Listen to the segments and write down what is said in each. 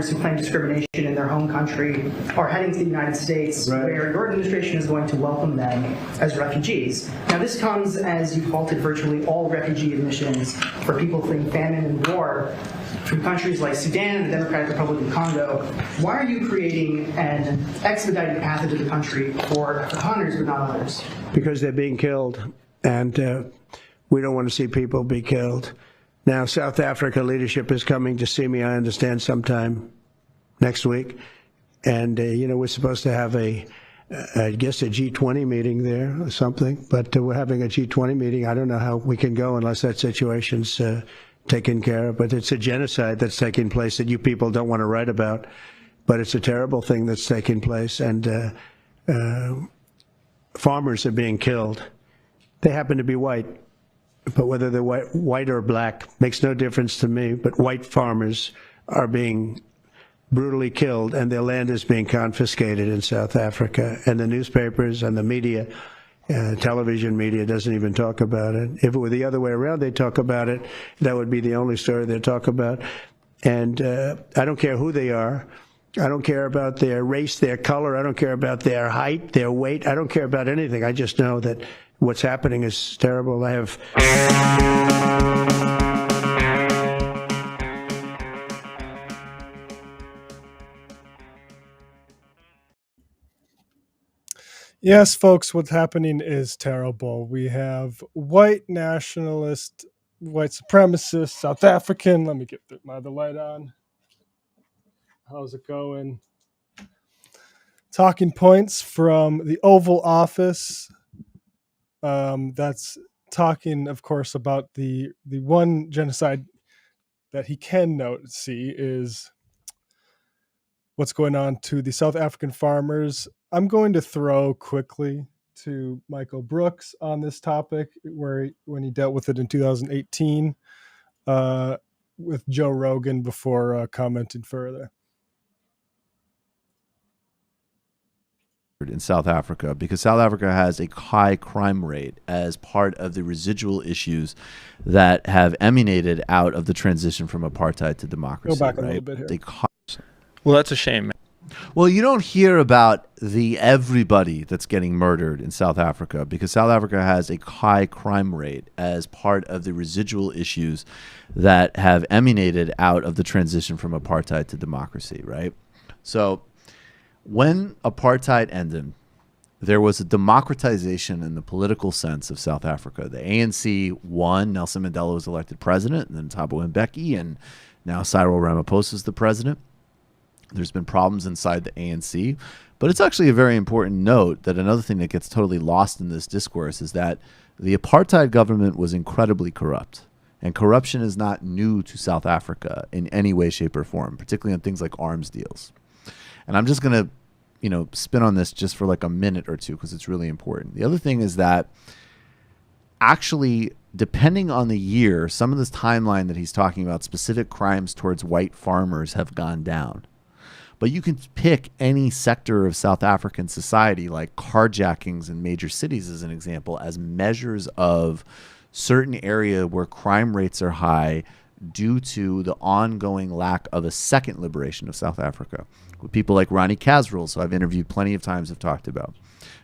who claim discrimination in their home country are heading to the United States, right, where your administration is going to welcome them as refugees. Now, this comes as you've halted virtually all refugee admissions for people fleeing famine and war from countries like Sudan and the Democratic Republic of Congo. Why are you creating an expedited path into the country for Afghanis but not others? Because they're being killed, and we don't want to see people be killed. Now, South Africa leadership is coming to see me, I understand, sometime next week. And, we're supposed to have I guess a G20 meeting there or something. But we're having a G20 meeting. I don't know how we can go unless that situation's taken care of. But it's a genocide that's taking place that you people don't want to write about. But it's a terrible thing that's taking place. And farmers are being killed. They happen to be white. But whether they're white or black makes no difference to me. But white farmers are being brutally killed, and their land is being confiscated in South Africa. And the newspapers and the media, television media, doesn't even talk about it. If it were the other way around, they'd talk about it. That would be the only story they'd talk about. And I don't care who they are. I don't care about their race, their color. I don't care about their height, their weight. I don't care about anything. I just know that what's happening is terrible. I have... Yes, folks, what's happening is terrible. We have white nationalist, white supremacist, South African. Let me get my other light on. How's it going? Talking points from the Oval Office. That's talking, of course, about the one genocide that he can see is what's going on to the South African farmers. I'm going to throw quickly to Michael Brooks on this topic, when he dealt with it in 2018 with Joe Rogan before commenting further. In South Africa, because South Africa has a high crime rate as part of the residual issues that have emanated out of the transition from apartheid to democracy. Go back a little bit here. Well, that's a shame. Well, you don't hear about the everybody that's getting murdered in South Africa, because South Africa has a high crime rate as part of the residual issues that have emanated out of the transition from apartheid to democracy, right? So when apartheid ended, there was a democratization in the political sense of South Africa. The ANC won. Nelson Mandela was elected president, and then Thabo Mbeki, and now Cyril Ramaphosa is the president. There's been problems inside the ANC, but it's actually a very important note that another thing that gets totally lost in this discourse is that the apartheid government was incredibly corrupt, and corruption is not new to South Africa in any way, shape, or form, particularly on things like arms deals. And I'm just going to, spin on this just for like a minute or two because it's really important. The other thing is that actually, depending on the year, some of this timeline that he's talking about, specific crimes towards white farmers have gone down. But you can pick any sector of South African society, like carjackings in major cities as an example, as measures of certain area where crime rates are high due to the ongoing lack of a second liberation of South Africa. With people like Ronnie Kasrils, who I've interviewed plenty of times, have talked about,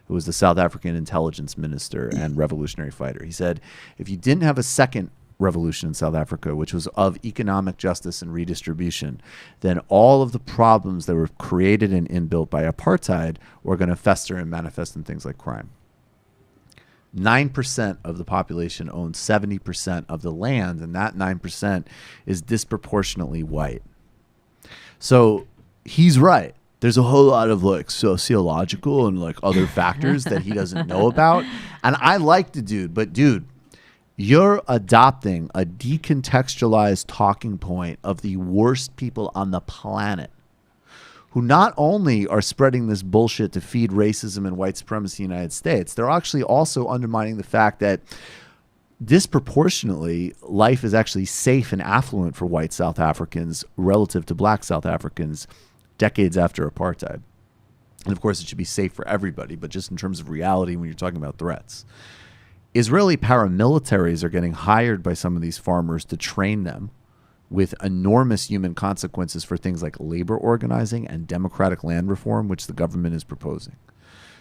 who was the South African intelligence minister and revolutionary fighter. He said, if you didn't have a second revolution in South Africa, which was of economic justice and redistribution, then all of the problems that were created and inbuilt by apartheid were going to fester and manifest in things like crime. 9% of the population owns 70% of the land, and that 9% is disproportionately white. So he's right. There's a whole lot of like sociological and like other factors that he doesn't know about. And I like the dude, but dude, you're adopting a decontextualized talking point of the worst people on the planet, who not only are spreading this bullshit to feed racism and white supremacy in the United States, they're actually also undermining the fact that disproportionately life is actually safe and affluent for white South Africans relative to black South Africans decades after apartheid. And of course, it should be safe for everybody, but just in terms of reality, when you're talking about threats. Israeli paramilitaries are getting hired by some of these farmers to train them with enormous human consequences for things like labor organizing and democratic land reform, which the government is proposing.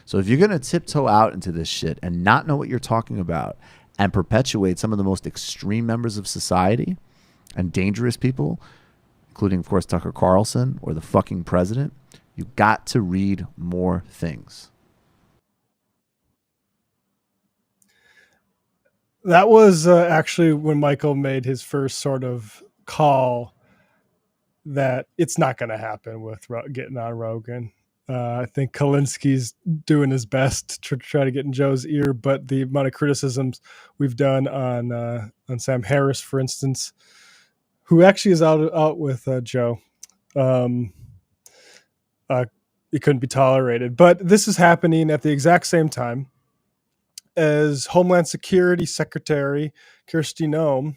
So if you're going to tiptoe out into this shit and not know what you're talking about and perpetuate some of the most extreme members of society and dangerous people, including, of course, Tucker Carlson or the fucking president, you got to read more things. That was actually when Michael made his first sort of call that it's not going to happen with getting on Rogan. I think Kalinski's doing his best to try to get in Joe's ear, but the amount of criticisms we've done on Sam Harris, for instance, who actually is out with Joe, it couldn't be tolerated. But this is happening at the exact same time as Homeland Security Secretary Kristi Noem,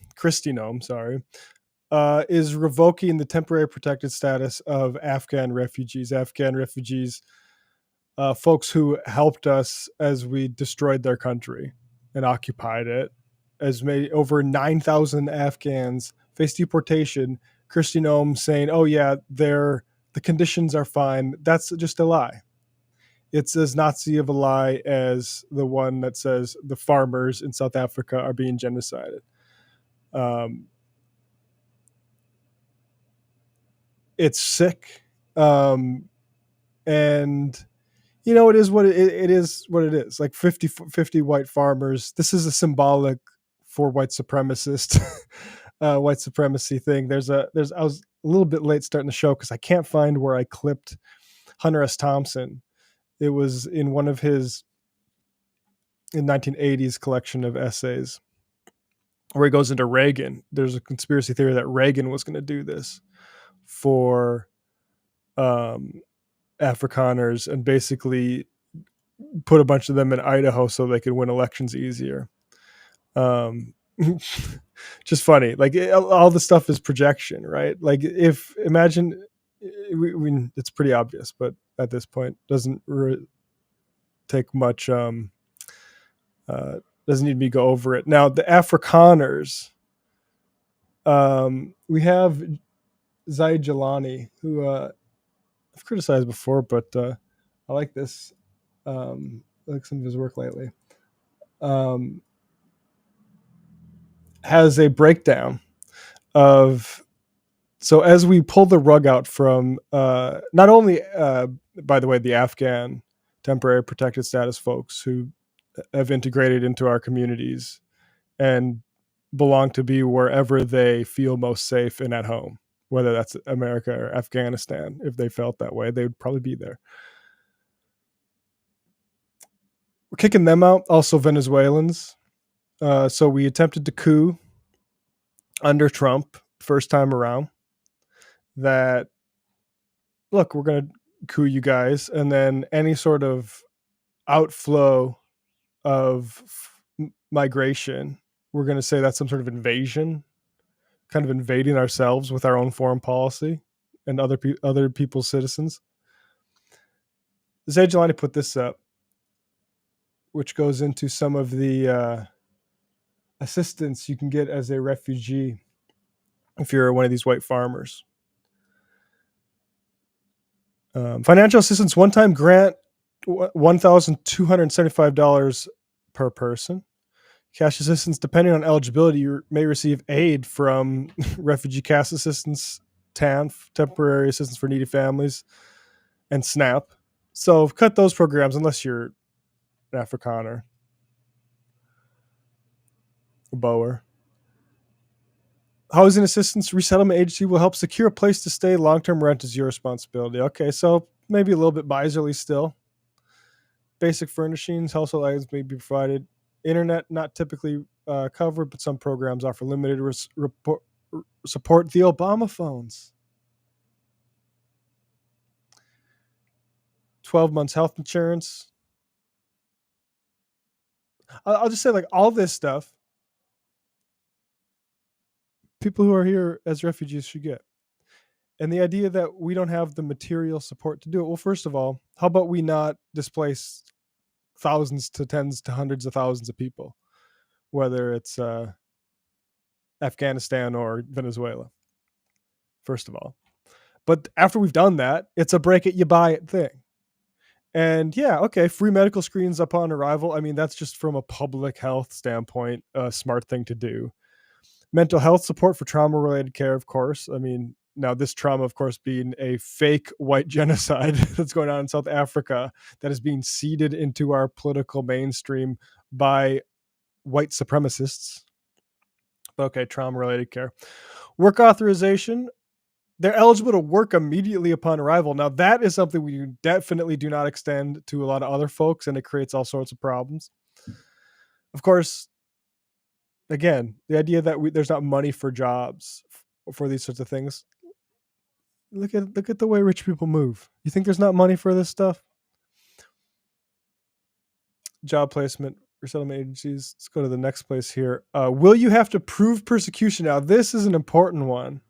is revoking the temporary protected status of Afghan refugees. Folks who helped us as we destroyed their country and occupied it, as made over 9,000 Afghans face deportation. Kristi Noem saying, "Oh yeah, the conditions are fine." That's just a lie. It's as Nazi of a lie as the one that says the farmers in South Africa are being genocided. It's sick, and it is what it is. What it is, like 50 white farmers. This is a symbolic for white supremacist, white supremacy thing. I was a little bit late starting the show because I can't find where I clipped Hunter S. Thompson. It was in one of his 1980s collection of essays where he goes into Reagan. There's a conspiracy theory that Reagan was going to do this for Afrikaners and basically put a bunch of them in Idaho so they could win elections easier. Just funny. Like all the stuff is projection, right? Like imagine, it's pretty obvious, but at this point doesn't take much, doesn't need me to go over it. Now the Afrikaners, we have Zaid Jalani, who I've criticized before, but I like this. I like some of his work lately. Has a breakdown of, so as we pull the rug out from not only, by the way, the Afghan temporary protected status folks who have integrated into our communities and belong to be wherever they feel most safe and at home, whether that's America or Afghanistan. If they felt that way, they would probably be there. We're kicking them out. Also Venezuelans. So we attempted to coup under Trump first time around. That, look, we're going to coup you guys, and then any sort of outflow of migration, we're going to say that's some sort of invasion, kind of invading ourselves with our own foreign policy and other people's citizens. Zaid Jalani put this up, which goes into some of the assistance you can get as a refugee if you're one of these white farmers. Financial assistance one-time grant, $1,275 per person. Cash assistance, depending on eligibility, you may receive aid from Refugee Cash Assistance, TANF, Temporary Assistance for Needy Families, and SNAP. So cut those programs unless you're an Afrikaner, a Boer. Housing assistance resettlement agency will help secure a place to stay. Long-term rent is your responsibility. Okay, so maybe a little bit miserly still. Basic furnishings, household items may be provided. Internet not typically covered, but some programs offer limited support. The Obama phones. 12 months health insurance. I'll just say, like, all this stuff, people who are here as refugees should get. And the idea that we don't have the material support to do it. Well, first of all, how about we not displace thousands to tens to hundreds of thousands of people, whether it's Afghanistan or Venezuela? first of all. But after we've done that, it's a break it, you buy it thing. And yeah, okay, free medical screenings upon arrival. I mean, that's just from a public health standpoint, a smart thing to do. Mental health support for trauma-related care, of course. I mean, now this trauma, of course, being a fake white genocide that's going on in South Africa that is being seeded into our political mainstream by white supremacists. Okay, trauma-related care. Work authorization. They're eligible to work immediately upon arrival. Now, that is something we definitely do not extend to a lot of other folks, and it creates all sorts of problems. Of course, again, the idea that there's not money for jobs for these sorts of things. Look at the way rich people move. You think there's not money for this stuff? Job placement, resettlement agencies. Let's go to the next place here. Will you have to prove persecution? Now, this is an important one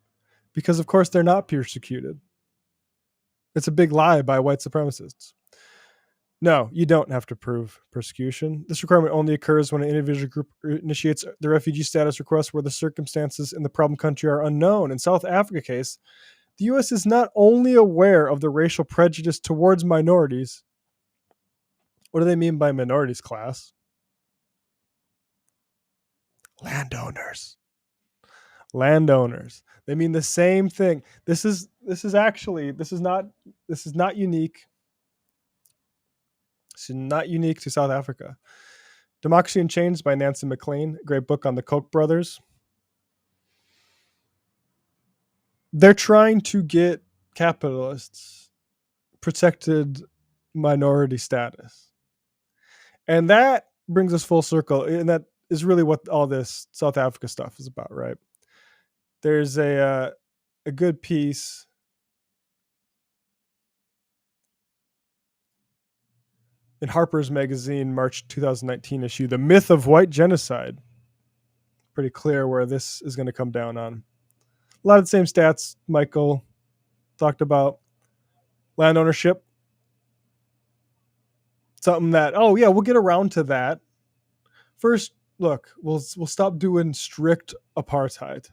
because, of course, they're not persecuted. It's a big lie by white supremacists. No, you don't have to prove persecution. This requirement only occurs when an individual group initiates the refugee status request where the circumstances in the problem country are unknown. In South Africa case, the U.S. is not only aware of the racial prejudice towards minorities. What do they mean by minorities, class? Landowners. They mean the same thing. This is not unique. This is not unique to South Africa. Democracy in Chains by Nancy MacLean, great book on the Koch brothers. They're trying to get capitalists protected minority status. And that brings us full circle. And that is really what all this South Africa stuff is about, right? There's a good piece in Harper's Magazine, March 2019 issue, The Myth of White Genocide. Pretty clear where this is going to come down on. A lot of the same stats Michael talked about. Land ownership. Something that, oh yeah, we'll get around to that. First, look, we'll stop doing strict apartheid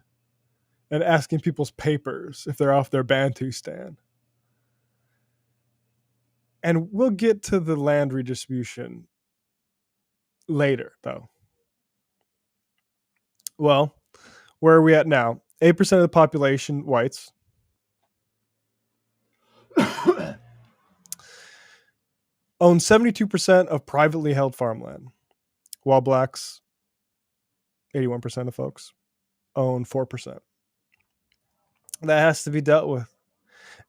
and asking people's papers if they're off their Bantustan. And we'll get to the land redistribution later, though. Well, where are we at now? 8% of the population, whites. Own 72% of privately held farmland, while blacks, 81% of folks, own 4%. That has to be dealt with.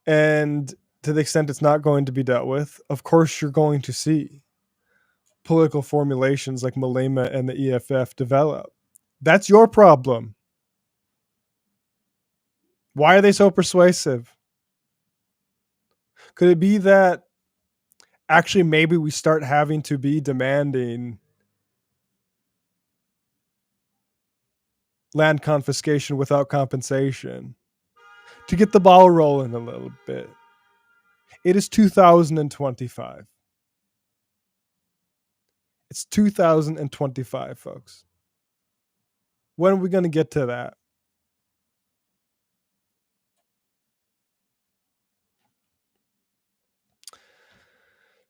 And to the extent it's not going to be dealt with, of course you're going to see political formulations like Malema and the EFF develop. That's your problem. Why are they so persuasive? Could it be that actually maybe we start having to be demanding land confiscation without compensation to get the ball rolling a little bit? It is 2025. It's 2025, folks. When are we going to get to that?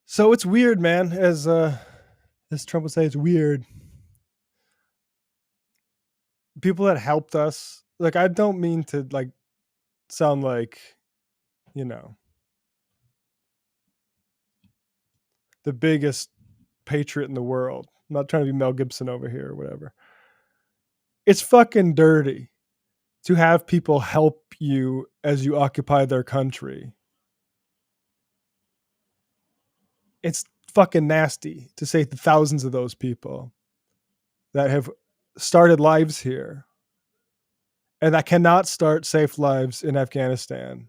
So it's weird, man. As Trump would say, it's weird. People that helped us, like, I don't mean to like sound like, you know, the biggest patriot in the world. I'm not trying to be Mel Gibson over here or whatever. It's fucking dirty to have people help you as you occupy their country. It's fucking nasty to say the thousands of those people that have started lives here and that cannot start safe lives in Afghanistan.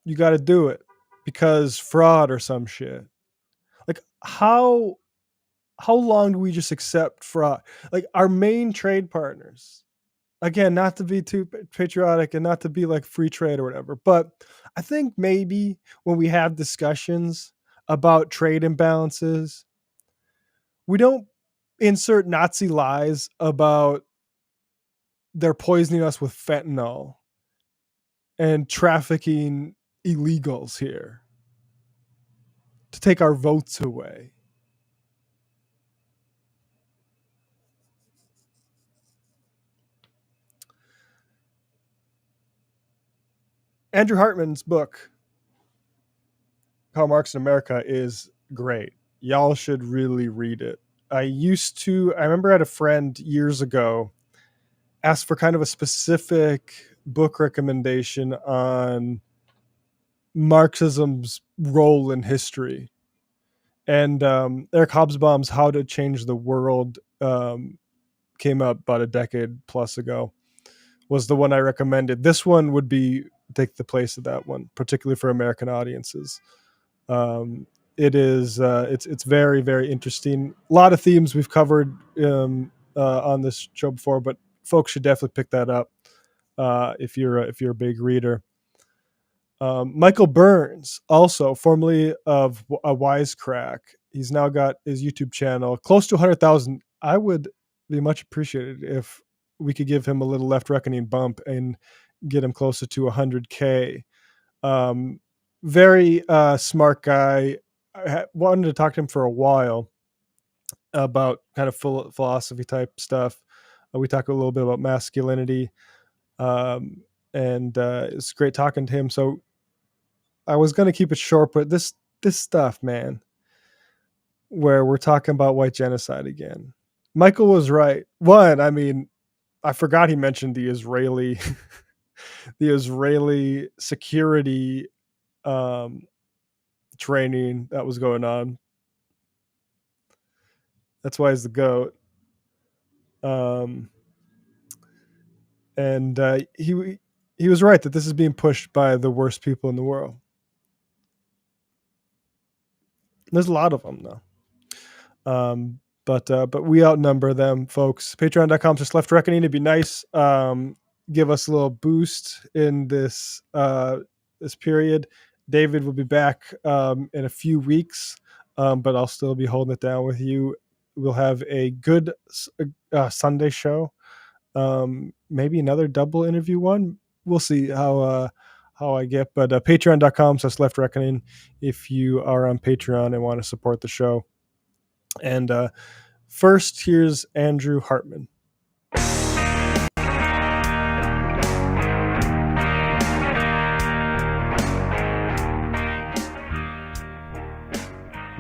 You got to do it because fraud or some shit. Like, how long do we just accept fraud? Like, our main trade partners, again, not to be too patriotic and not to be like free trade or whatever, but I think maybe when we have discussions about trade imbalances, we don't insert Nazi lies about they're poisoning us with fentanyl and trafficking illegals here to take our votes away. Andrew Hartman's book, Karl Marx in America, is great. Y'all should really read it. I remember I had a friend years ago ask for kind of a specific book recommendation on Marxism's role in history. And Eric Hobsbawm's How to Change the World came out about a decade plus ago, was the one I recommended. This one would take the place of that one, particularly for American audiences. It's very, very interesting. A lot of themes we've covered on this show before, but folks should definitely pick that up if you're a big reader. Michael Burns, also formerly of a Wisecrack, he's now got his YouTube channel close to 100,000. I would be much appreciated if we could give him a little Left Reckoning bump and get him closer to 100K. Very smart guy. I wanted to talk to him for a while about kind of philosophy type stuff. We talk a little bit about masculinity, and it's great talking to him. So I was going to keep it short, but this stuff, man, where we're talking about white genocide again. Michael was right. One, I mean, I forgot he mentioned the Israeli security training that was going on. That's why he's the GOAT. And he was right that this is being pushed by the worst people in the world. There's a lot of them though. But we outnumber them, folks. Patreon.com/Left Reckoning. It'd be nice. Give us a little boost in this period. David will be back in a few weeks, but I'll still be holding it down with you. We'll have a good Sunday show. Maybe another double interview one. We'll see how I get. But patreon.com/Left Reckoning if you are on Patreon and want to support the show. And first, here's Andrew Hartman.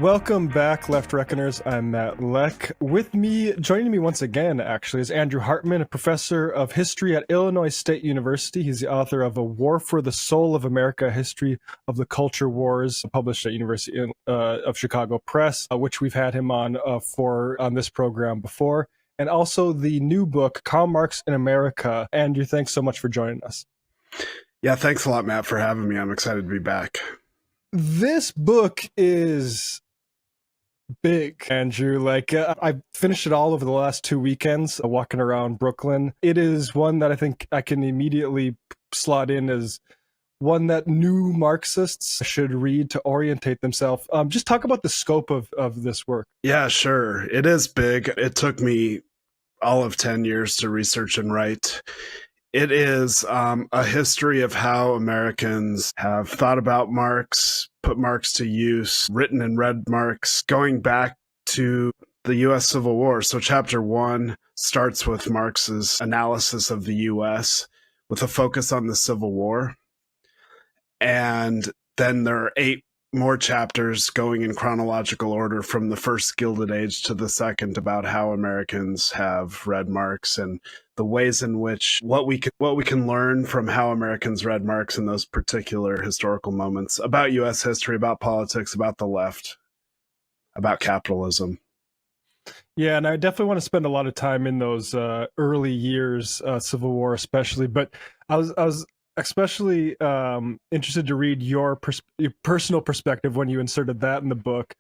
Welcome back, Left Reckoners. I'm Matt Leck. Joining me once again, actually, is Andrew Hartman, a professor of history at Illinois State University. He's the author of A War for the Soul of America, A History of the Culture Wars, published at University of Chicago Press, which we've had him on this program before. And also the new book, Karl Marx in America. Andrew, thanks so much for joining us. Yeah, thanks a lot, Matt, for having me. I'm excited to be back. This book is big, Andrew. I finished it all over the last 2 weekends, walking around Brooklyn. It is one that I think I can immediately slot in as one that new Marxists should read to orientate themselves. Just talk about the scope of this work. Yeah, sure. It is big. It took me all of 10 years to research and write. It is a history of how Americans have thought about Marx, put Marx to use, written and read Marx, going back to the U.S. Civil War. So chapter 1 starts with Marx's analysis of the U.S. with a focus on the Civil War. And then there are 8 more chapters going in chronological order from the first Gilded Age to the second about how Americans have read Marx and the ways in which what we can learn from how Americans read Marx in those particular historical moments about U.S. history, about politics, about the left, about capitalism. Yeah, and I definitely want to spend a lot of time in those early years, Civil War especially. But I was especially interested to read your personal perspective when you inserted that in the book,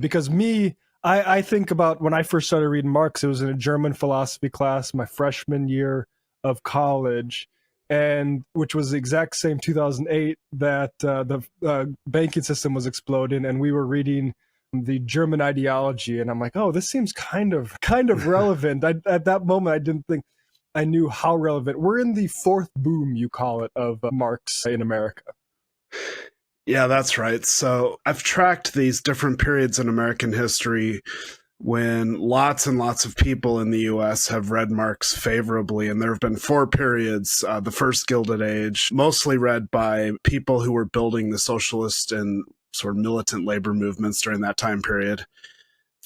because I think about when I first started reading Marx, it was in a German philosophy class my freshman year of college, and which was the exact same 2008 that the banking system was exploding, and we were reading the German ideology, and I'm like, oh, this seems kind of relevant. At that moment, I I knew how relevant. We're in the fourth boom, you call it, of Marx in America. Yeah, that's right. So I've tracked these different periods in American history when lots and lots of people in the US have read Marx favorably. And there have been four periods. The first Gilded Age, mostly read by people who were building the socialist and sort of militant labor movements during that time period.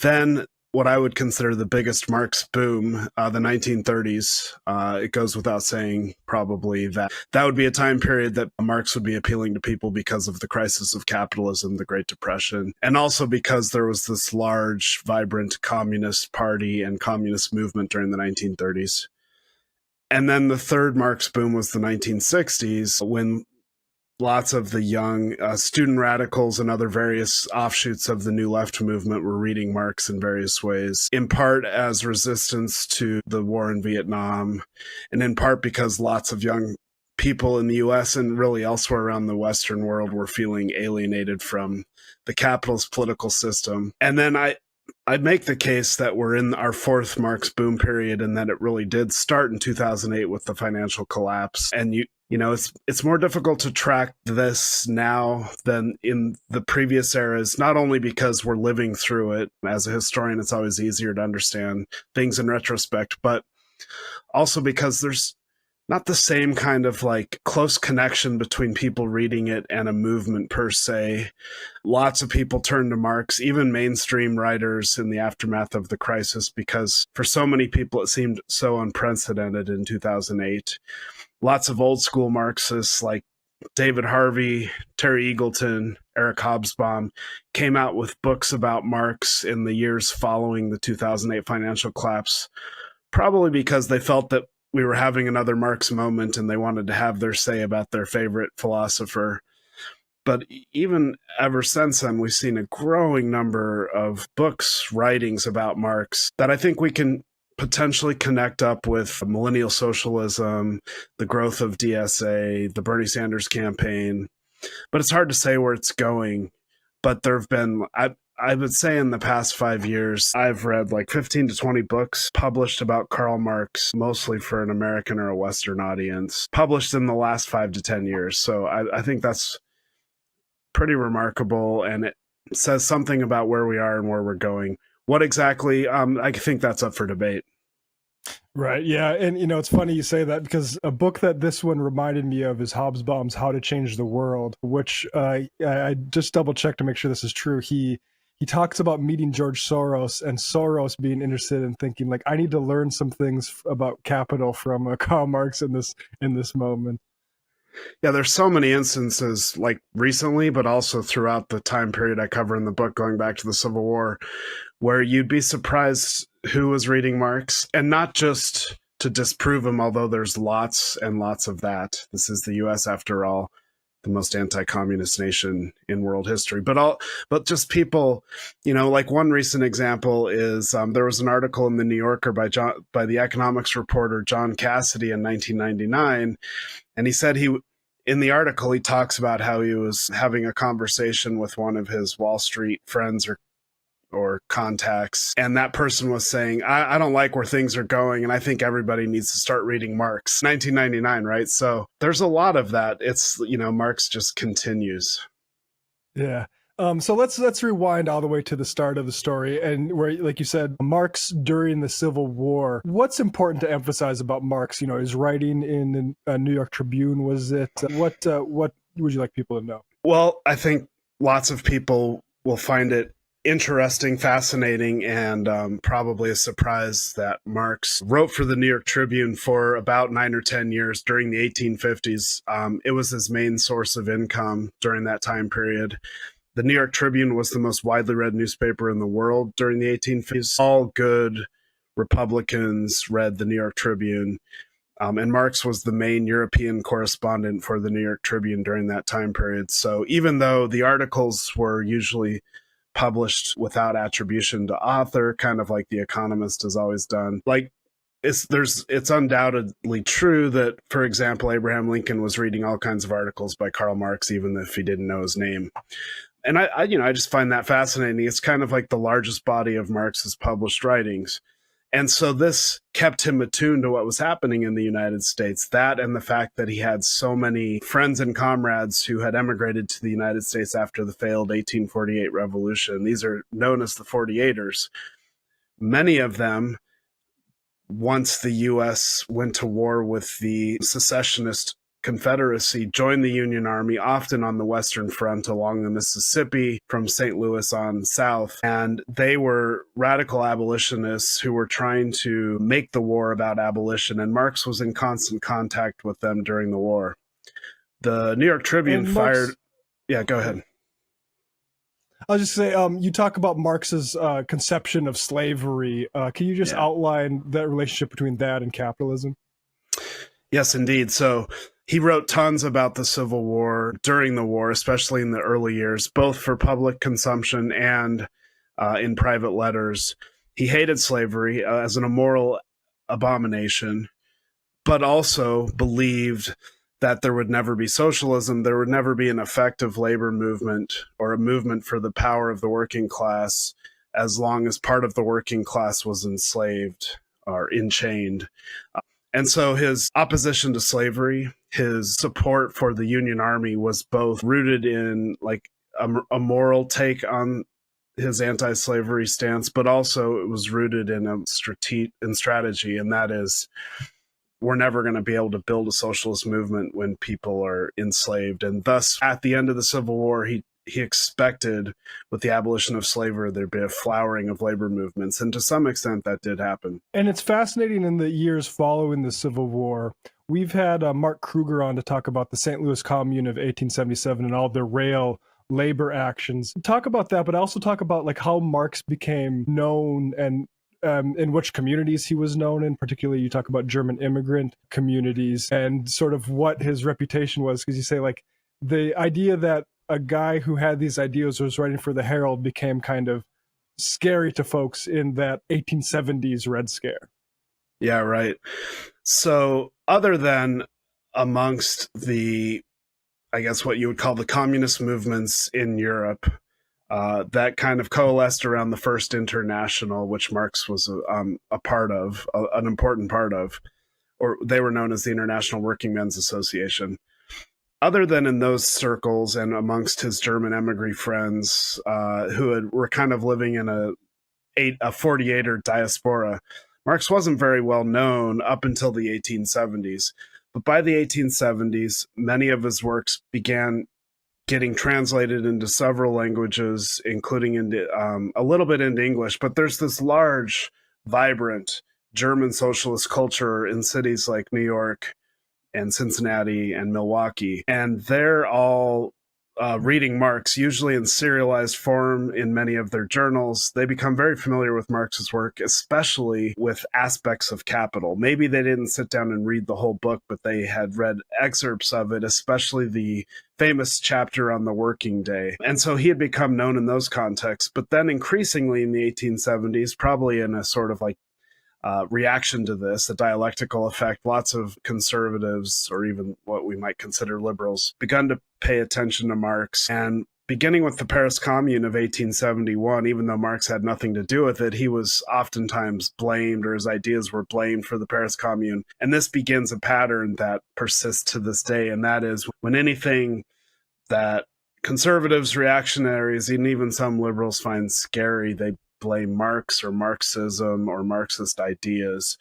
Then what I would consider the biggest Marx boom, the 1930s. It goes without saying, probably, that would be a time period that Marx would be appealing to people because of the crisis of capitalism, the Great Depression, and also because there was this large, vibrant communist party and communist movement during the 1930s. And then the third Marx boom was the 1960s, when lots of the young student radicals and other various offshoots of the New Left movement were reading Marx in various ways, in part as resistance to the war in Vietnam, and in part because lots of young people in the US and really elsewhere around the Western world were feeling alienated from the capitalist political system. And then I'd make the case that we're in our fourth Marx boom period, and that it really did start in 2008 with the financial collapse. And you know, it's more difficult to track this now than in the previous eras, not only because we're living through it. As a historian, it's always easier to understand things in retrospect, but also because there's not the same kind of like close connection between people reading it and a movement per se. Lots of people turn to Marx, even mainstream writers, in the aftermath of the crisis, because for so many people it seemed so unprecedented in 2008. Lots of old school Marxists like David Harvey, Terry Eagleton, Eric Hobs Bomb came out with books about Marx in the years following the 2008 financial collapse, probably because they felt that we were having another Marx moment and they wanted to have their say about their favorite philosopher. But even ever since then, we've seen a growing number of books, writings about Marx that I think we can potentially connect up with millennial socialism, the growth of DSA, the Bernie Sanders campaign. But it's hard to say where it's going. But there have been, I would say in the past 5 years, I've read like 15 to 20 books published about Karl Marx, mostly for an American or a Western audience, published in the last 5 to 10 years. So I think that's pretty remarkable, and it says something about where we are and where we're going. What exactly? I think that's up for debate. Right. Yeah. And, you know, it's funny you say that, because a book that this one reminded me of is Hobs Bomb's How to Change the World, which I just double checked to make sure this is true. He talks about meeting George Soros, and Soros being interested in thinking like, I need to learn some things about capital from Karl Marx in this moment. Yeah, there's so many instances, like recently, but also throughout the time period I cover in the book, going back to the Civil War, where you'd be surprised who was reading Marx, and not just to disprove him, although there's lots and lots of that. This is the US, after all, the most anti-communist nation in world history. But just people, you know, like one recent example is there was an article in the New Yorker by the economics reporter John Cassidy in 1999. And he said in the article, he talks about how he was having a conversation with one of his Wall Street friends or contacts. And that person was saying, I don't like where things are going, and I think everybody needs to start reading Marx. 1999, right? So there's a lot of that. It's, you know, Marx just continues. Yeah. So let's rewind all the way to the start of the story, and where, like you said, Marx during the Civil War. What's important to emphasize about Marx? You know, his writing in the New York Tribune, was it? What would you like people to know? Well, I think lots of people will find it interesting, fascinating, and probably a surprise that Marx wrote for the New York Tribune for about 9 or 10 years during the 1850s. It was his main source of income during that time period. The New York Tribune was the most widely read newspaper in the world during the 1850s. All good Republicans read the New York Tribune. And Marx was the main European correspondent for the New York Tribune during that time period. So even though the articles were usually published without attribution to author, kind of like The Economist has always done, like it's undoubtedly true that, for example, Abraham Lincoln was reading all kinds of articles by Karl Marx, even if he didn't know his name. And I just find that fascinating. It's kind of like the largest body of Marx's published writings. And so this kept him attuned to what was happening in the United States. That and the fact that he had so many friends and comrades who had emigrated to the United States after the failed 1848 revolution. These are known as the 48ers. Many of them, once the U.S. went to war with the secessionist Confederacy, joined the Union Army, often on the Western Front along the Mississippi from St. Louis on south. And they were radical abolitionists who were trying to make the war about abolition. And Marx was in constant contact with them during the war. The New York Tribune fired. Yeah, go ahead. I'll just say, you talk about Marx's conception of slavery. Can you just outline that relationship between that and capitalism? Yes, indeed. So he wrote tons about the Civil War during the war, especially in the early years, both for public consumption and in private letters. He hated slavery as an immoral abomination, but also believed that there would never be socialism, there would never be an effective labor movement or a movement for the power of the working class as long as part of the working class was enslaved or enchained. And so his opposition to slavery, his support for the Union Army was both rooted in like a moral take on his anti-slavery stance, but also it was rooted in a strategy, and that is, we're never going to be able to build a socialist movement when people are enslaved. And thus, at the end of the Civil War, he expected with the abolition of slavery, there'd be a flowering of labor movements. And to some extent, that did happen. And it's fascinating in the years following the Civil War. We've had Mark Kruger on to talk about the St. Louis Commune of 1877 and all the rail labor actions. Talk about that, but also talk about like how Marx became known and in which communities he was known in. Particularly, you talk about German immigrant communities and sort of what his reputation was, because you say like the idea that a guy who had these ideas was writing for the Herald became kind of scary to folks in that 1870s Red Scare. Yeah, right. So other than amongst the, I guess what you would call the communist movements in Europe, that kind of coalesced around the First International, which Marx was a part of, an important part of, or they were known as the International Working Men's Association. Other than in those circles and amongst his German emigre friends who were kind of living in a 48er diaspora, Marx wasn't very well known up until the 1870s. But by the 1870s, many of his works began getting translated into several languages, including into a little bit into English. But there's this large, vibrant German socialist culture in cities like New York and Cincinnati and Milwaukee. And they're all reading Marx, usually in serialized form in many of their journals. They become very familiar with Marx's work, especially with aspects of Capital. Maybe they didn't sit down and read the whole book, but they had read excerpts of it, especially the famous chapter on the working day. And so he had become known in those contexts. But then increasingly in the 1870s, probably in a sort of like reaction to this, a dialectical effect, lots of conservatives, or even what we might consider liberals, begun to pay attention to Marx. And beginning with the Paris Commune of 1871, even though Marx had nothing to do with it, he was oftentimes blamed, or his ideas were blamed for the Paris Commune. And this begins a pattern that persists to this day, and that is when anything that conservatives, reactionaries, and even some liberals find scary, they blame Marx or Marxism or Marxist ideas.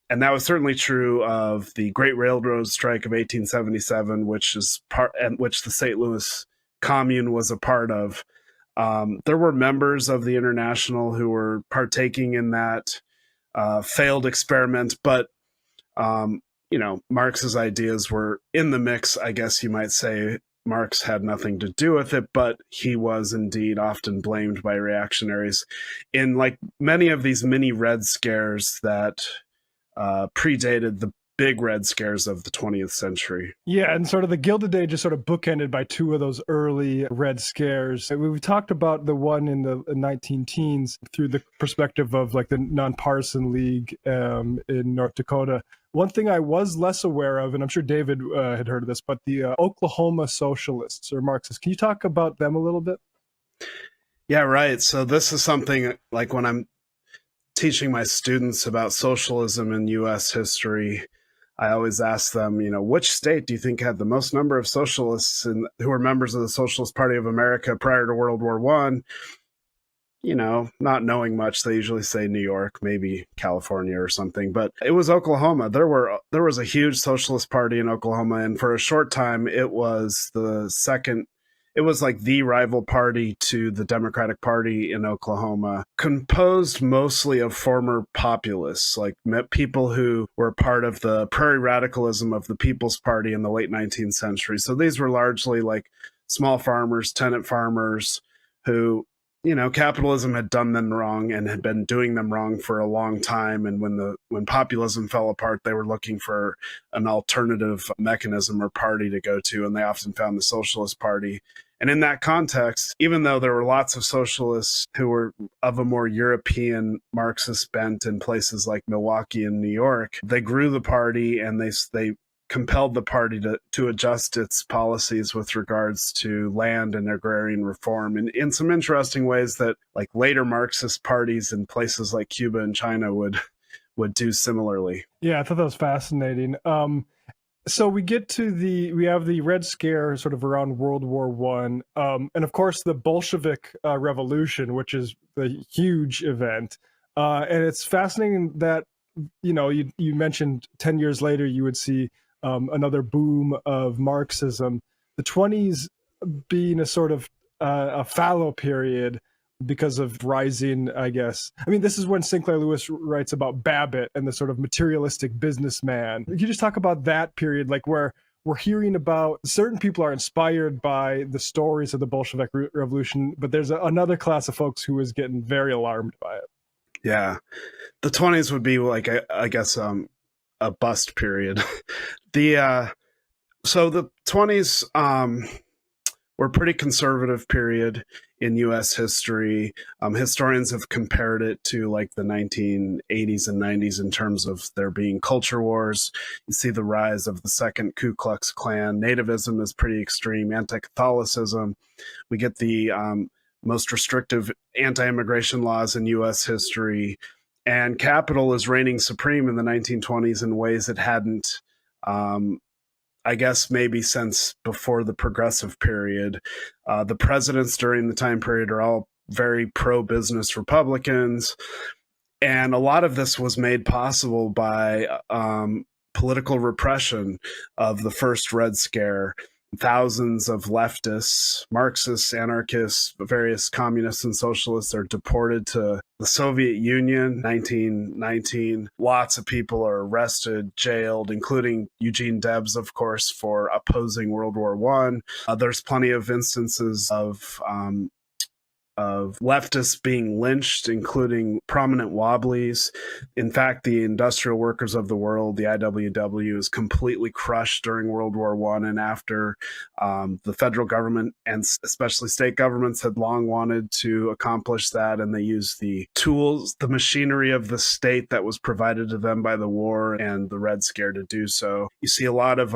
And that was certainly true of the Great Railroad Strike of 1877, which the St. Louis Commune was a part of. There were members of the International who were partaking in that failed experiment, but Marx's ideas were in the mix, I guess you might say. Marx had nothing to do with it, but he was indeed often blamed by reactionaries in like many of these mini Red Scares that predated the big Red Scares of the 20th century. Yeah, and sort of the Gilded Age is sort of bookended by two of those early Red Scares. We've talked about the one in the 19-teens through the perspective of like the Nonpartisan League in North Dakota. One thing I was less aware of, and I'm sure David had heard of this, but the Oklahoma Socialists or Marxists. Can you talk about them a little bit? Yeah, right. So this is something like when I'm teaching my students about socialism in U.S. history, I always ask them, which state do you think had the most number of socialists who were members of the Socialist Party of America prior to World War I? Not knowing much, they usually say New York, maybe California or something, but it was Oklahoma. There was a huge Socialist Party in Oklahoma, and for a short time, it was like the rival party to the Democratic Party in Oklahoma, composed mostly of former populists, like people who were part of the prairie radicalism of the People's Party in the late 19th century. So these were largely like small farmers, tenant farmers who, capitalism had done them wrong and had been doing them wrong for a long time. And when populism fell apart, they were looking for an alternative mechanism or party to go to, and they often found the Socialist Party. And in that context, even though there were lots of socialists who were of a more European Marxist bent in places like Milwaukee and New York, they grew the party and they compelled the party to adjust its policies with regards to land and agrarian reform in some interesting ways that like later Marxist parties in places like Cuba and China would do similarly. Yeah, I thought that was fascinating. So we have the Red Scare sort of around World War One, and of course the Bolshevik Revolution, which is the huge event. And it's fascinating that you mentioned 10 years later you would see another boom of Marxism. The 20s being a sort of a fallow period because of rising, I guess. I mean, this is when Sinclair Lewis writes about Babbitt and the sort of materialistic businessman. Can you just talk about that period, like where we're hearing about certain people are inspired by the stories of the Bolshevik Revolution, but there's another class of folks who is getting very alarmed by it. Yeah. The 20s would be like, I guess, a bust period. So the 20s were a pretty conservative period in U.S. history. Historians have compared it to like the 1980s and 90s in terms of there being culture wars. You see the rise of the second Ku Klux Klan. Nativism is pretty extreme. Anti-Catholicism. We get the most restrictive anti-immigration laws in U.S. history. And capital is reigning supreme in the 1920s in ways it hadn't, I guess, maybe since before the progressive period. The presidents during the time period are all very pro-business Republicans. And a lot of this was made possible by political repression of the first Red Scare. Thousands of leftists, Marxists, anarchists, various communists and socialists are deported to the Soviet Union, 1919. Lots of people are arrested, jailed, including Eugene Debs, of course, for opposing World War I. There's plenty of instances of leftists being lynched, including prominent Wobblies. In fact, the Industrial Workers of the World, the IWW, is completely crushed during World War I and after. The federal government and especially state governments had long wanted to accomplish that, and they used the tools, the machinery of the state that was provided to them by the war and the Red Scare to do so. You see a lot of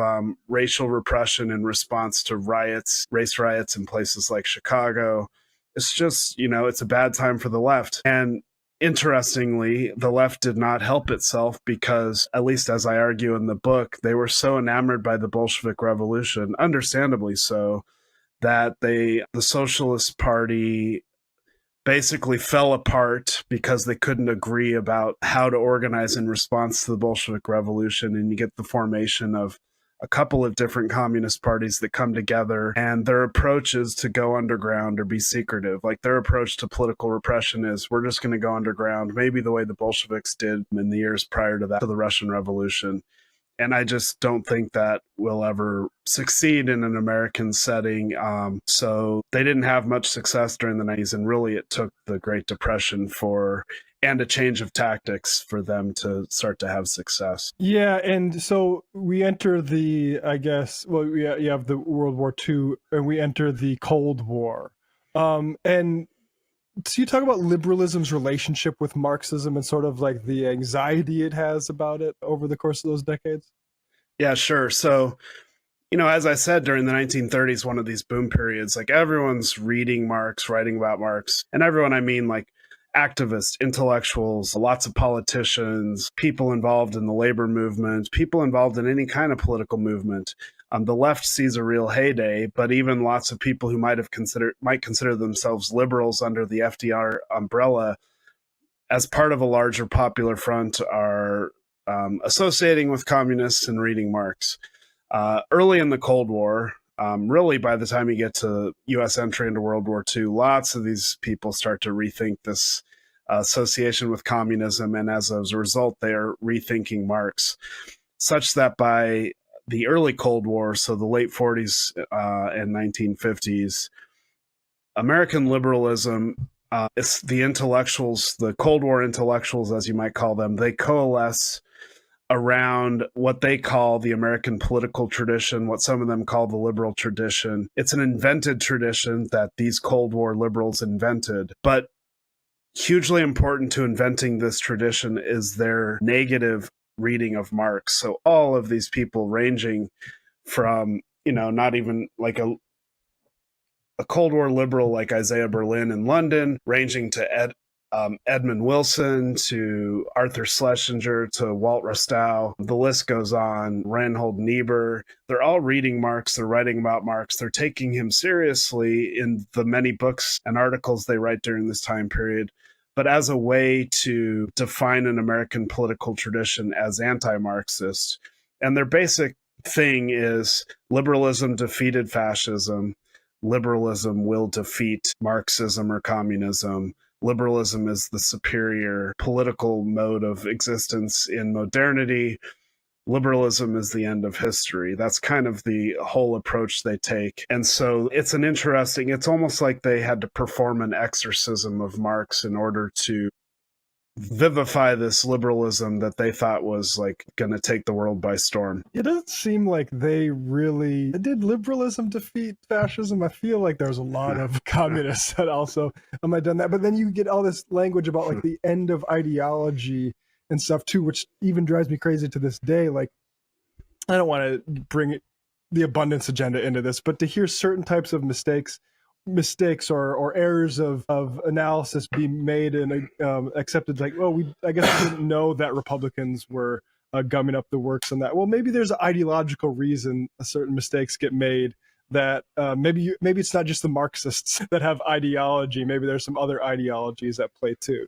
racial repression in response to riots, race riots in places like Chicago. It's just, it's a bad time for the left. And interestingly, the left did not help itself because, at least as I argue in the book, they were so enamored by the Bolshevik Revolution, understandably so, that the Socialist Party basically fell apart because they couldn't agree about how to organize in response to the Bolshevik Revolution. And you get the formation of a couple of different communist parties that come together, and their approach is to go underground or be secretive. Like their approach to political repression is, we're just going to go underground, maybe the way the Bolsheviks did in the years prior to that, to the Russian Revolution. And I just don't think that will ever succeed in an American setting. So they didn't have much success during the 90s, and really it took the Great Depression and a change of tactics for them to start to have success. Yeah, and so we enter you have the World War II, and we enter the Cold War. And so you talk about liberalism's relationship with Marxism and sort of like the anxiety it has about it over the course of those decades? Yeah, sure. So, as I said, during the 1930s, one of these boom periods, like everyone's reading Marx, writing about Marx, and everyone, I mean like activists, intellectuals, lots of politicians, people involved in the labor movement, people involved in any kind of political movement. The left sees a real heyday, but even lots of people who might consider themselves liberals under the FDR umbrella, as part of a larger popular front, are associating with communists and reading Marx. Early in the Cold War, really by the time you get to U.S. entry into World War II, lots of these people start to rethink this association with communism, and as a result, they are rethinking Marx, such that by the early Cold War, so the late 40s and 1950s, American liberalism, it's the intellectuals, the Cold War intellectuals, as you might call them, they coalesce around what they call the American political tradition, what some of them call the liberal tradition. It's an invented tradition that these Cold War liberals invented. But hugely important to inventing this tradition is their negative reading of Marx. So all of these people, ranging from, not even like a Cold War liberal like Isaiah Berlin in London, ranging to Edmund Wilson, to Arthur Schlesinger, to Walt Rostow. The list goes on. Reinhold Niebuhr. They're all reading Marx. They're writing about Marx. They're taking him seriously in the many books and articles they write during this time period, but as a way to define an American political tradition as anti-Marxist. And their basic thing is liberalism defeated fascism. Liberalism will defeat Marxism or communism. Liberalism is the superior political mode of existence in modernity. Liberalism is the end of history. That's kind of the whole approach they take. And so it's almost like they had to perform an exorcism of Marx in order to vivify this liberalism that they thought was like going to take the world by storm. It doesn't seem like did liberalism defeat fascism? I feel like there's a lot of communists that also might have done that. But then you get all this language about like the end of ideology and stuff too, which even drives me crazy to this day. Like, I don't want to bring the abundance agenda into this, but to hear certain types of mistakes or errors of analysis being made and accepted, like, well, I guess we didn't know that Republicans were gumming up the works on that. Well, maybe there's an ideological reason certain mistakes get made, that maybe it's not just the Marxists that have ideology. Maybe there's some other ideologies at play too.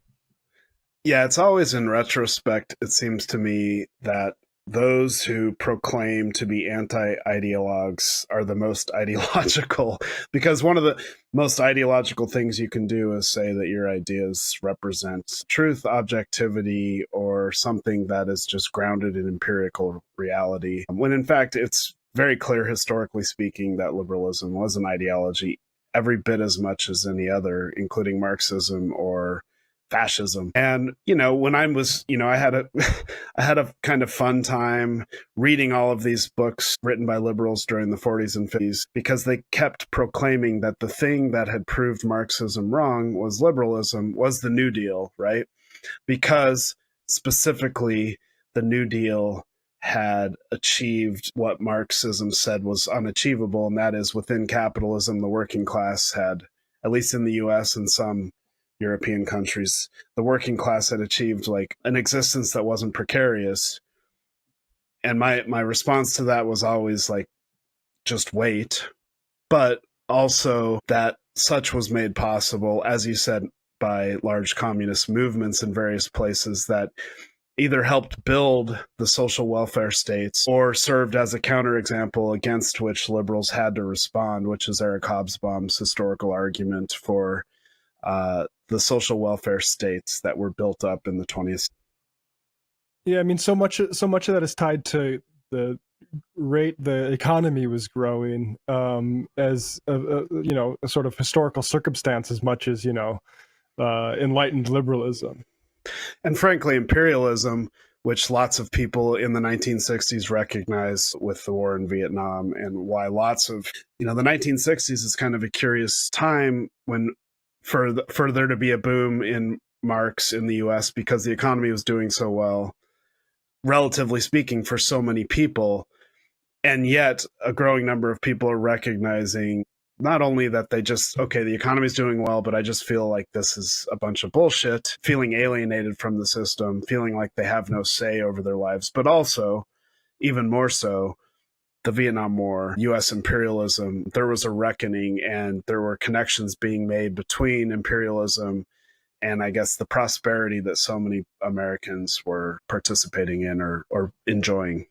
Yeah, it's always in retrospect, it seems to me, that those who proclaim to be anti-ideologues are the most ideological, because one of the most ideological things you can do is say that your ideas represent truth, objectivity, or something that is just grounded in empirical reality, when in fact it's very clear, historically speaking, that liberalism was an ideology every bit as much as any other, including Marxism or fascism. And, when I was, I had a kind of fun time reading all of these books written by liberals during the 40s and 50s, because they kept proclaiming that the thing that had proved Marxism wrong was liberalism, was the New Deal, right? Because specifically the New Deal had achieved what Marxism said was unachievable, and that is, within capitalism, the working class had, at least in the US and some European countries, the working class had achieved like an existence that wasn't precarious. And my response to that was always like, just wait. But also that such was made possible, as you said, by large communist movements in various places that either helped build the social welfare states or served as a counterexample against which liberals had to respond, which is Eric Hobsbawm's historical argument for the social welfare states that were built up in the 20th. Yeah, I mean, so much of that is tied to the rate the economy was growing, as a sort of historical circumstance, as much as enlightened liberalism. And frankly, imperialism, which lots of people in the 1960s recognized with the war in Vietnam, and why lots of, the 1960s is kind of a curious time when for there to be a boom in Marx in the US, because the economy was doing so well, relatively speaking, for so many people. And yet a growing number of people are recognizing not only that they just, okay, the economy's doing well, but I just feel like this is a bunch of bullshit, feeling alienated from the system, feeling like they have no say over their lives, but also, even more so, the Vietnam War, US imperialism, there was a reckoning and there were connections being made between imperialism and I guess the prosperity that so many Americans were participating in or enjoying.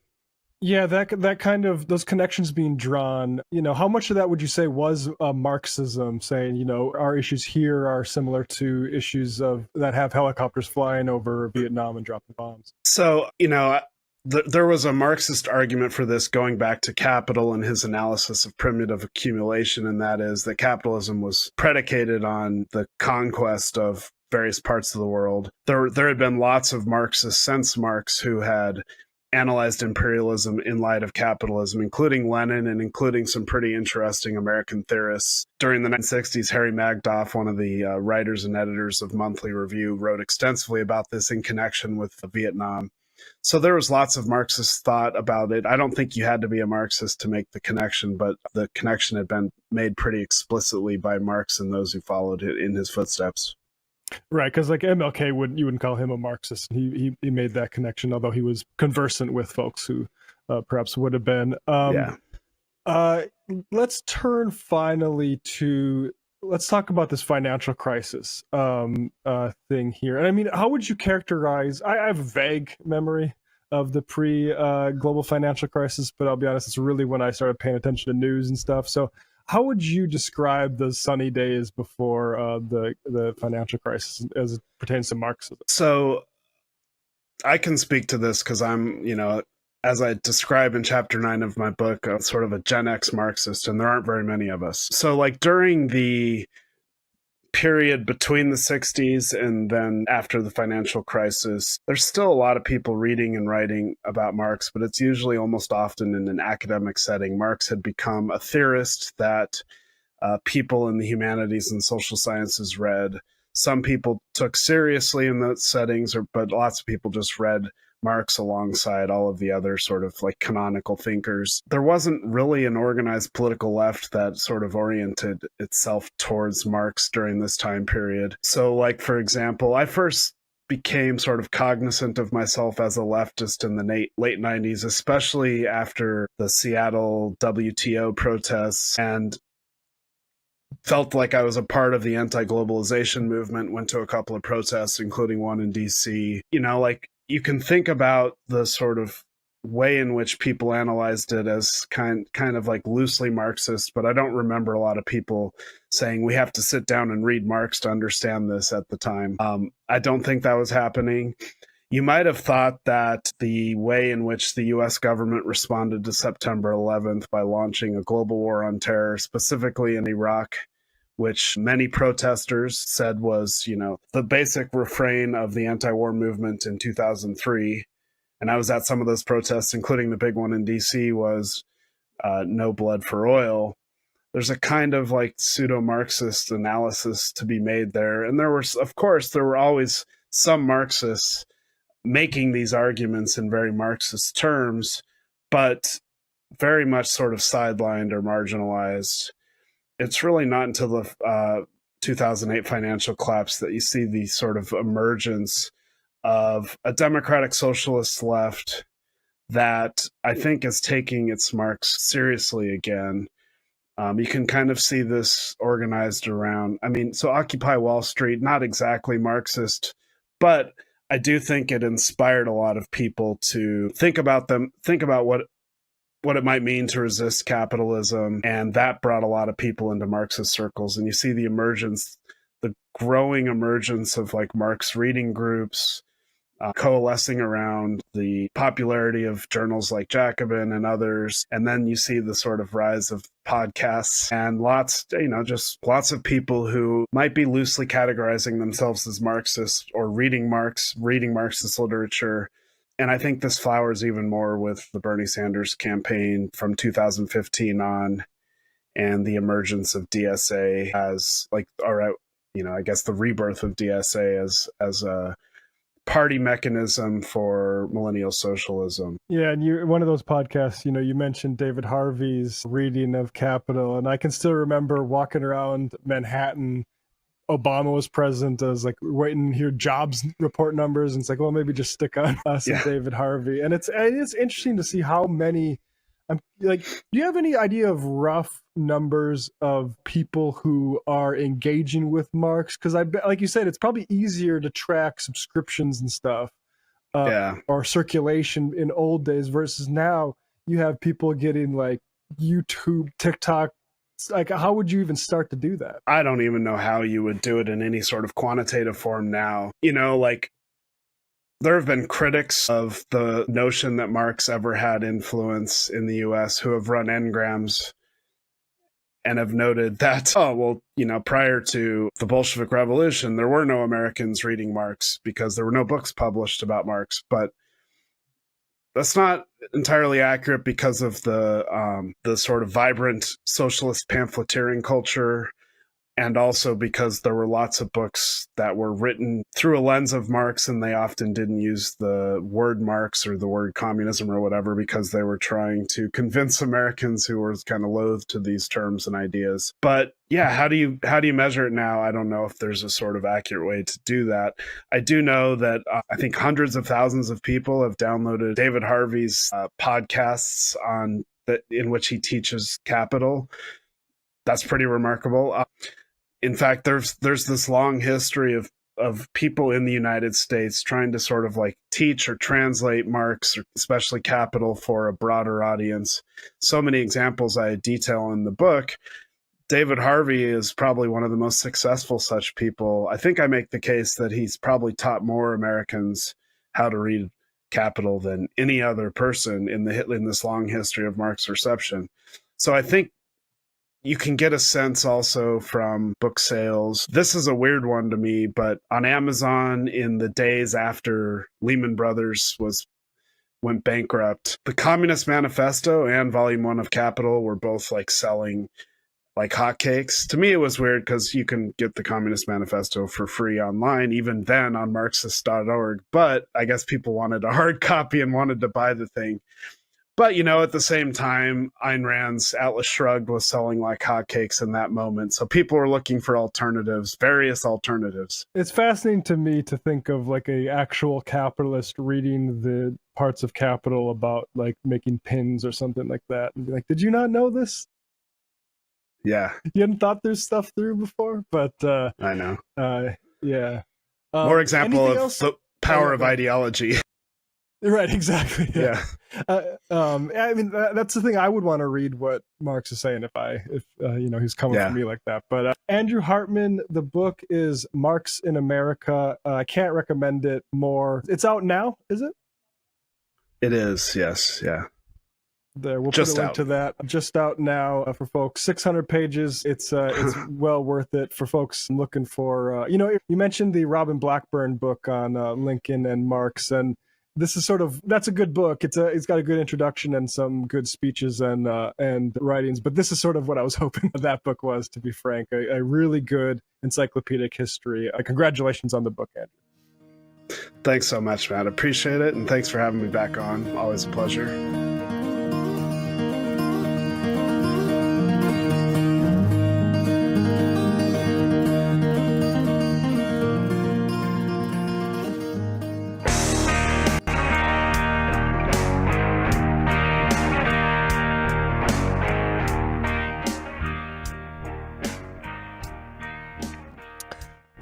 Yeah, that kind of those connections being drawn, how much of that would you say was Marxism saying, our issues here are similar to issues that have helicopters flying over Vietnam and dropping bombs? So, there was a Marxist argument for this going back to Capital and his analysis of primitive accumulation, and that is that capitalism was predicated on the conquest of various parts of the world. There had been lots of Marxists since Marx who had analyzed imperialism in light of capitalism, including Lenin and including some pretty interesting American theorists. During the 1960s, Harry Magdoff, one of the writers and editors of Monthly Review, wrote extensively about this in connection with Vietnam. So there was lots of Marxist thought about it. I don't think you had to be a Marxist to make the connection, but the connection had been made pretty explicitly by Marx and those who followed it in his footsteps. Right, because like MLK, you wouldn't call him a Marxist. He made that connection, although he was conversant with folks who perhaps would have been. Let's turn finally to, let's talk about this financial crisis thing here. And I mean, how would you characterize, I have a vague memory of the pre-global financial crisis, but I'll be honest, it's really when I started paying attention to news and stuff. So how would you describe those sunny days before the financial crisis as it pertains to Marxism? So I can speak to this because I'm, as I describe in chapter 9 of my book, sort of a Gen X Marxist, and there aren't very many of us. So like during the period between the 60s and then after the financial crisis, there's still a lot of people reading and writing about Marx, but it's usually almost often in an academic setting. Marx had become a theorist that people in the humanities and social sciences read. Some people took seriously in those settings, but lots of people just read Marx alongside all of the other sort of like canonical thinkers. There wasn't really an organized political left that sort of oriented itself towards Marx during this time period. So like, for example, I first became sort of cognizant of myself as a leftist in the late 90s, especially after the Seattle WTO protests, and felt like I was a part of the anti-globalization movement, went to a couple of protests, including one in DC. You can think about the sort of way in which people analyzed it as kind of like loosely Marxist, but I don't remember a lot of people saying we have to sit down and read Marx to understand this at the time. I don't think that was happening. You might have thought that the way in which the US government responded to September 11th by launching a global war on terror, specifically in Iraq, which many protesters said was, the basic refrain of the anti-war movement in 2003. And I was at some of those protests, including the big one in DC, was no blood for oil. There's a kind of like pseudo-Marxist analysis to be made there. And there were always some Marxists making these arguments in very Marxist terms, but very much sort of sidelined or marginalized. It's really not until the 2008 financial collapse that you see the sort of emergence of a democratic socialist left that I think is taking its Marx seriously again. You can kind of see this organized around, so Occupy Wall Street, not exactly Marxist, but I do think it inspired a lot of people to think about what it might mean to resist capitalism, and that brought a lot of people into Marxist circles. And you see the growing emergence of like Marx reading groups, coalescing around the popularity of journals like Jacobin and others. And then you see the sort of rise of podcasts and lots of people who might be loosely categorizing themselves as Marxists or reading Marxist literature. And I think this flowers even more with the Bernie Sanders campaign from 2015 on, and the emergence of DSA as I guess the rebirth of DSA as a party mechanism for millennial socialism. Yeah, and you one of those podcasts, you mentioned David Harvey's reading of Capital, and I can still remember walking around Manhattan. Obama was president. I was like waiting to hear jobs report numbers, and it's like, well, maybe just stick on us and David Harvey. And it's interesting to see how many. Do you have any idea of rough numbers of people who are engaging with Marx? Because like you said, it's probably easier to track subscriptions and stuff, or circulation in old days versus now. You have people getting like YouTube, TikTok. Like, how would you even start to do that? I don't even know how you would do it in any sort of quantitative form now. There have been critics of the notion that Marx ever had influence in the US who have run engrams and have noted that, prior to the Bolshevik Revolution, there were no Americans reading Marx because there were no books published about Marx. But that's not entirely accurate because of the sort of vibrant socialist pamphleteering culture, and also because there were lots of books that were written through a lens of Marx, and they often didn't use the word Marx or the word communism or whatever because they were trying to convince Americans who were kind of loath to these terms and ideas. But yeah, how do you measure it now? I don't know if there's a sort of accurate way to do that. I do know that I think hundreds of thousands of people have downloaded David Harvey's podcasts in which he teaches Capital. That's pretty remarkable. In fact, there's this long history of people in the United States trying to sort of like teach or translate Marx, or especially Capital, for a broader audience. So many examples I detail in the book. David Harvey is probably one of the most successful such people. I think I make the case that he's probably taught more Americans how to read Capital than any other person in this long history of Marx reception. So I think you can get a sense also from book sales. This is a weird one to me, but on Amazon in the days after Lehman Brothers went bankrupt, the Communist Manifesto and Volume 1 of Capital were both like selling like hotcakes. To me, it was weird because you can get the Communist Manifesto for free online, even then on Marxist.org. But I guess people wanted a hard copy and wanted to buy the thing. But, at the same time, Ayn Rand's Atlas Shrugged was selling like hotcakes in that moment. So people were looking for alternatives, various alternatives. It's fascinating to me to think of like a actual capitalist reading the parts of Capital about like making pins or something like that and be like, did you not know this? Yeah. You hadn't thought there's stuff through before? But I know. Yeah. More example of else? the power of ideology. Right, exactly. Yeah. I mean, that's the thing. I would want to read what Marx is saying if he's coming from me like that. But Andrew Hartman, the book is Marx in America. I can't recommend it more. It's out now, is it? It is, yes, yeah. There, we'll Just put a link out. to that. Just out now for folks. 600 pages. It's well worth it for folks looking for. You mentioned the Robin Blackburn book on Lincoln and Marx, and this is that's a good book. It's got a good introduction and some good speeches and writings. But this is sort of what I was hoping that book was, to be frank. A really good encyclopedic history. Congratulations on the book, Andrew. Thanks so much, Matt. Appreciate it, and thanks for having me back on. Always a pleasure.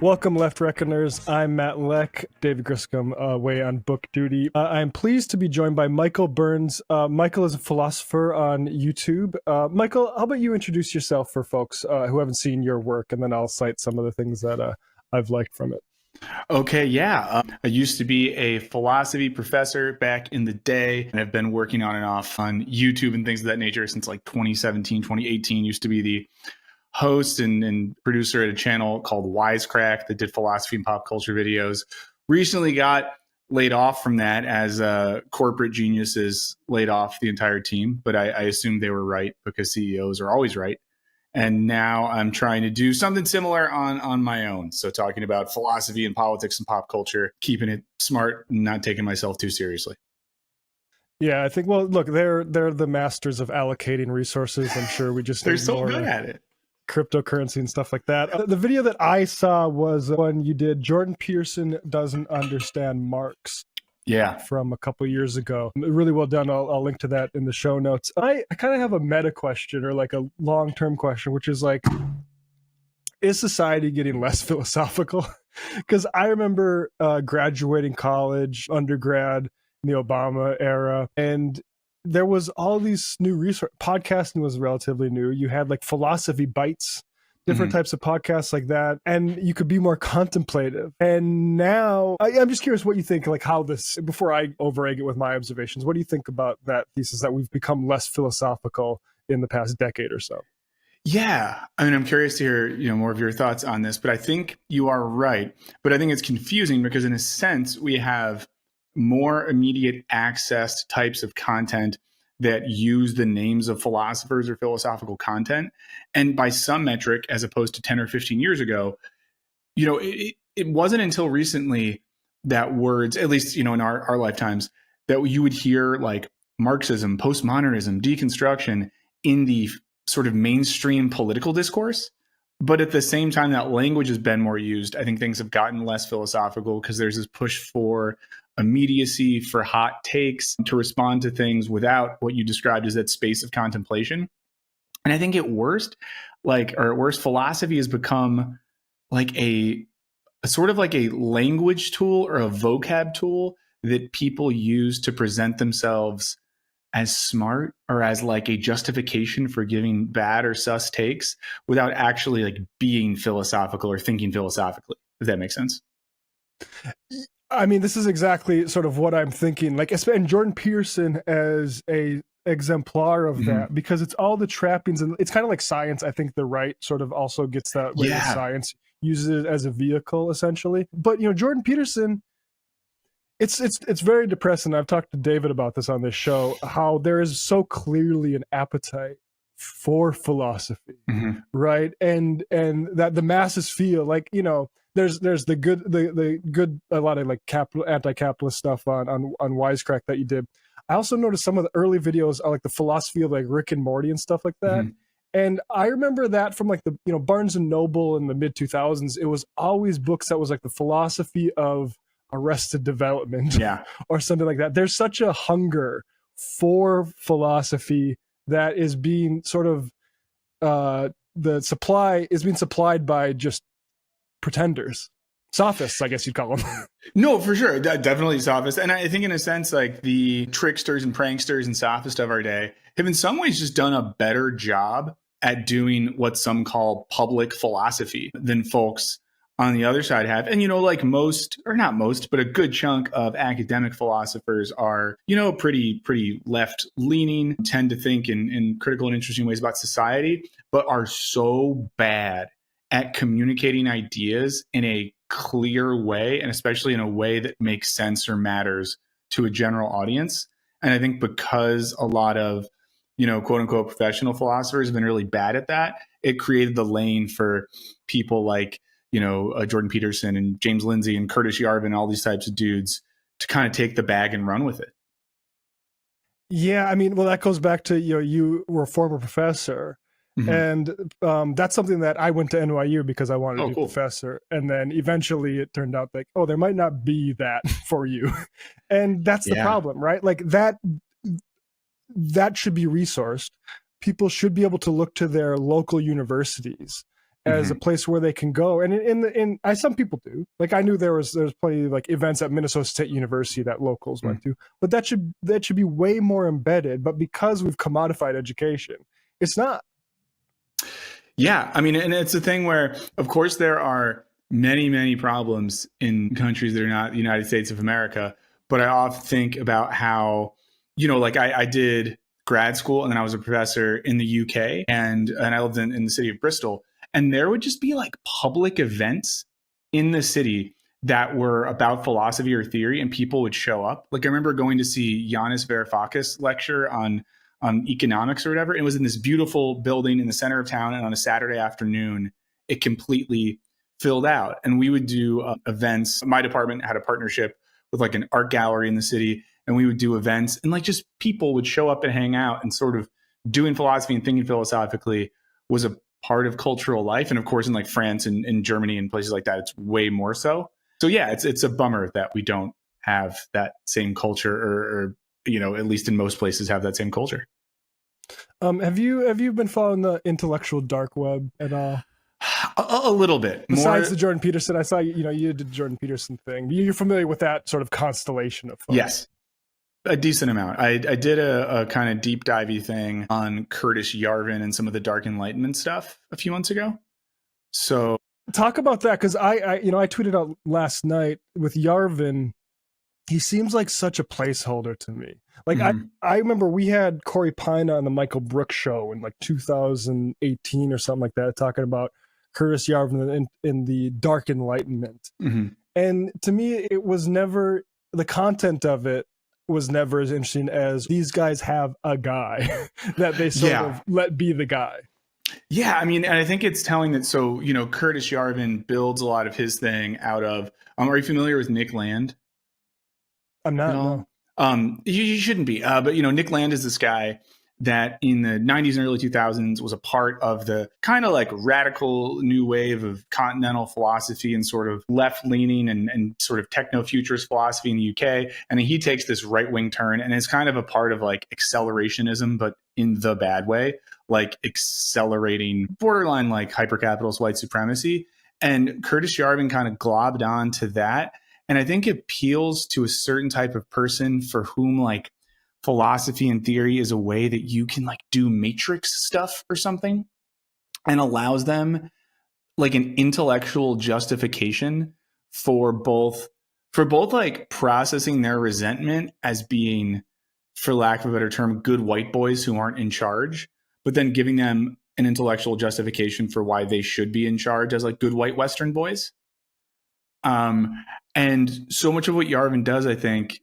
Welcome, Left Reckoners. I'm Matt Leck, David Griscom, away on book duty. I'm pleased to be joined by Michael Burns. Michael is a philosopher on YouTube. Michael, how about you introduce yourself for folks who haven't seen your work, and then I'll cite some of the things that I've liked from it. Okay, yeah. I used to be a philosophy professor back in the day, and I've been working on and off on YouTube and things of that nature since like 2017, 2018. Used to be the host and producer at a channel called Wisecrack that did philosophy and pop culture videos. Recently got laid off from that as corporate geniuses laid off the entire team, but I assumed they were right because CEOs are always right. And now I'm trying to do something similar on my own. So talking about philosophy and politics and pop culture, keeping it smart and not taking myself too seriously. Yeah, I think, well, look, they're the masters of allocating resources. I'm sure we just They're need so more good at it. cryptocurrency and stuff like that. The video that I saw was one you did, Jordan Peterson Doesn't Understand Marx. Yeah. From a couple years ago. Really well done. I'll link to that in the show notes. I kind of have a meta question, or like a long-term question, which is like, is society getting less philosophical? Because I remember graduating college, undergrad, in the Obama era, and there was all these new resources. Podcasting was relatively new. You had like philosophy bites, different types of podcasts like that, and you could be more contemplative. And now I'm just curious what you think, like how this, before I overegg it with my observations, what do you think about that thesis that we've become less philosophical in the past decade or so? Yeah. I mean, I'm curious to hear, more of your thoughts on this, but I think you are right. But I think it's confusing because in a sense, we have more immediate access to types of content that use the names of philosophers or philosophical content. And by some metric, as opposed to 10 or 15 years ago, it wasn't until recently that words, at least, in our lifetimes, that you would hear like Marxism, postmodernism, deconstruction in the sort of mainstream political discourse. But at the same time that language has been more used, I think things have gotten less philosophical because there's this push for immediacy, for hot takes, to respond to things without what you described as that space of contemplation. And I think at worst, philosophy has become like a sort of like a language tool or a vocab tool that people use to present themselves as smart or as like a justification for giving bad or sus takes without actually like being philosophical or thinking philosophically, if that makes sense. I mean, this is exactly sort of what I'm thinking. Like, and Jordan Peterson as a exemplar of that, because it's all the trappings, and it's kind of like science. I think the right sort of also gets that way with science, uses it as a vehicle essentially. But Jordan Peterson, it's very depressing. I've talked to David about this on this show, how there is so clearly an appetite for philosophy, right? And that the masses feel like, there's the good a lot of like anti-capitalist stuff on Wisecrack that you did. I also noticed some of the early videos are like the philosophy of like Rick and Morty and stuff like that. And I remember that from like the Barnes and Noble in the mid 2000s. It was always books that was like the philosophy of Arrested Development, or something like that. There's such a hunger for philosophy that is being sort of the supply is being supplied by just pretenders, sophists, I guess you'd call them. No, for sure, definitely sophists. And I think in a sense, like the tricksters and pranksters and sophists of our day have in some ways just done a better job at doing what some call public philosophy than folks on the other side have. And, like most, or not most, but a good chunk of academic philosophers are, pretty left leaning, tend to think in critical and interesting ways about society, but are so bad at communicating ideas in a clear way, and especially in a way that makes sense or matters to a general audience. And I think because a lot of, quote unquote professional philosophers have been really bad at that, it created the lane for people like, Jordan Peterson and James Lindsay and Curtis Yarvin, all these types of dudes to kind of take the bag and run with it. Yeah, I mean, well, that goes back to, you were a former professor. And that's something that I went to NYU because I wanted to be a professor. And then eventually it turned out like, there might not be that for you. And that's the problem, right? Like that should be resourced. People should be able to look to their local universities as a place where they can go. And some people do. Like I knew there's plenty of like events at Minnesota State University that locals went to, but that should be way more embedded. But because we've commodified education, it's not. Yeah, I mean, and it's a thing where, of course, there are many, many problems in countries that are not the United States of America. But I often think about how, like I did grad school and then I was a professor in the UK and I lived in the city of Bristol. And there would just be like public events in the city that were about philosophy or theory, and people would show up. Like I remember going to see Yanis Varoufakis lecture on economics or whatever. It was in this beautiful building in the center of town. And on a Saturday afternoon, it completely filled out. And we would do events. My department had a partnership with like an art gallery in the city. And we would do events, and like just people would show up and hang out, and sort of doing philosophy and thinking philosophically was a part of cultural life. And of course, in like France and Germany and places like that, it's way more so. So yeah, it's a bummer that we don't have that same culture, or at least in most places have that same culture. Have you been following the intellectual dark web at all? A little bit. Besides the Jordan Peterson, I saw you did the Jordan Peterson thing. You're familiar with that sort of constellation of folks? Yes. A decent amount. I did a kind of deep divey thing on Curtis Yarvin and some of the Dark Enlightenment stuff a few months ago. So talk about that, because I tweeted out last night with Yarvin. He seems like such a placeholder to me. Like I remember we had Corey Pine on the Michael Brooks show in like 2018 or something like that, talking about Curtis Yarvin in the Dark Enlightenment. Mm-hmm. And to me, it was never, the content of it was never as interesting as these guys have a guy that they sort of let be the guy. Yeah, I mean, and I think it's telling that, so, Curtis Yarvin builds a lot of his thing out of, are you familiar with Nick Land? I'm not, no. You shouldn't be, but Nick Land is this guy that in the 90s and early 2000s was a part of the kind of like radical new wave of continental philosophy and sort of left-leaning and sort of techno-futurist philosophy in the UK. And he takes this right-wing turn and is kind of a part of like accelerationism, but in the bad way, like accelerating borderline like hypercapitalist white supremacy. And Curtis Yarvin kind of globbed on to that. And I think it appeals to a certain type of person for whom like philosophy and theory is a way that you can like do matrix stuff or something, and allows them like an intellectual justification for both like processing their resentment as being, for lack of a better term, good white boys who aren't in charge, but then giving them an intellectual justification for why they should be in charge as like good white Western boys. And so much of what Yarvin does, I think,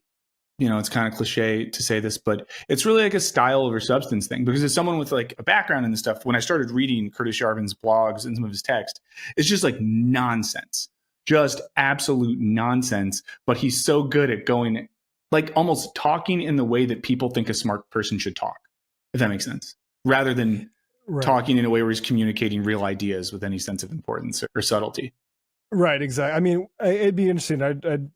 it's kind of cliche to say this, but it's really like a style over substance thing, because as someone with like a background in this stuff, when I started reading Curtis Yarvin's blogs and some of his text, it's just like nonsense, just absolute nonsense. But he's so good at going like almost talking in the way that people think a smart person should talk, if that makes sense, rather than talking in a way where he's communicating real ideas with any sense of importance or subtlety. Right, exactly. I mean, it'd be interesting. I'd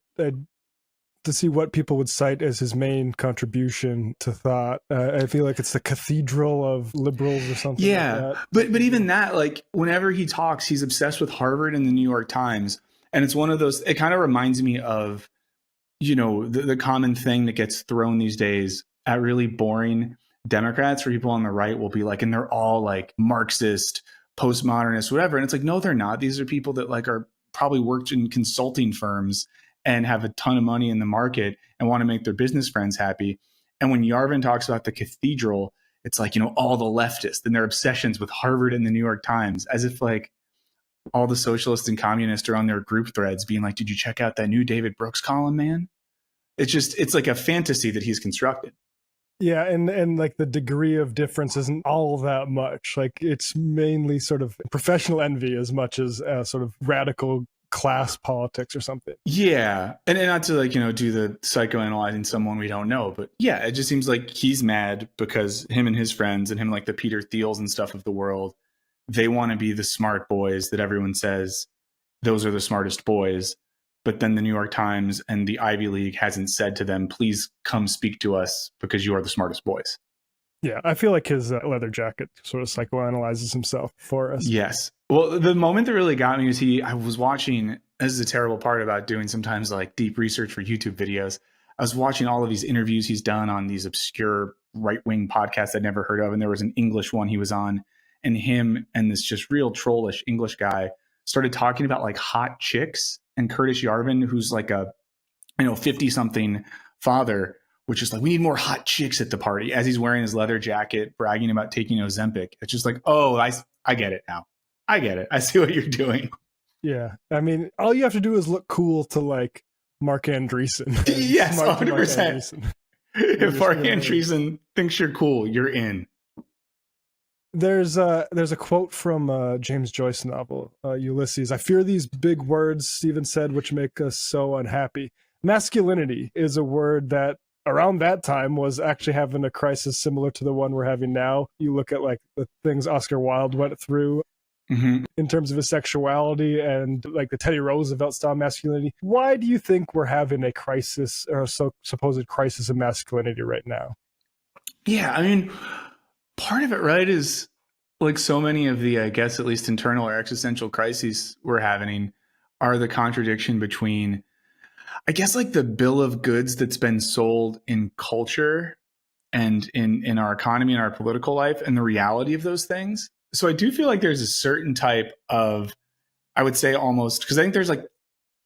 to see what people would cite as his main contribution to thought. I feel like it's the cathedral of liberals or something. Yeah, like that. But even that, like whenever he talks, he's obsessed with Harvard and the New York Times, and it's one of those. It kind of reminds me of, the common thing that gets thrown these days at really boring Democrats, where people on the right will be like, and they're all like Marxist, postmodernist, whatever, and it's like, no, they're not. These are people that like are probably worked in consulting firms and have a ton of money in the market and want to make their business friends happy. And when Yarvin talks about the cathedral, it's like, all the leftists and their obsessions with Harvard and the New York Times, as if like all the socialists and communists are on their group threads being like, did you check out that new David Brooks column, man? It's like a fantasy that he's constructed. Yeah, and like the degree of difference isn't all that much. Like it's mainly sort of professional envy as much as sort of radical class politics or something. Yeah. And not to like, do the psychoanalyzing someone we don't know, but yeah, it just seems like he's mad because him and his friends and him like the Peter Thiels and stuff of the world, they want to be the smart boys that everyone says those are the smartest boys. But then the New York Times and the Ivy League hasn't said to them, please come speak to us because you are the smartest boys. Yeah, I feel like his leather jacket sort of psychoanalyzes himself for us. Yes. Well, the moment that really got me was I was watching, this is a terrible part about doing sometimes like deep research for YouTube videos. I was watching all of these interviews he's done on these obscure right-wing podcasts I'd never heard of. And there was an English one he was on, and him and this just real trollish English guy started talking about like hot chicks, and Curtis Yarvin, who's like a 50-something father, which is like, we need more hot chicks at the party, as he's wearing his leather jacket, bragging about taking Ozempic. It's just like, oh, I get it now. I get it. I see what you're doing. Yeah. I mean, all you have to do is look cool to like Mark Andreessen. Yes, 100%. If our Andreessen thinks you're cool, you're in. There's a quote from James Joyce novel, Ulysses. I fear these big words, Stephen said, which make us so unhappy. Masculinity is a word that around that time was actually having a crisis similar to the one we're having now. You look at like the things Oscar Wilde went through in terms of his sexuality and like the Teddy Roosevelt style masculinity. Why do you think we're having a crisis or a supposed crisis of masculinity right now? Yeah, I mean, part of it, right, is like so many of the, I guess, at least internal or existential crises we're having are the contradiction between, I guess, like the bill of goods that's been sold in culture and in our economy and our political life and the reality of those things. So I do feel like there's a certain type of, I would say almost, because I think there's like,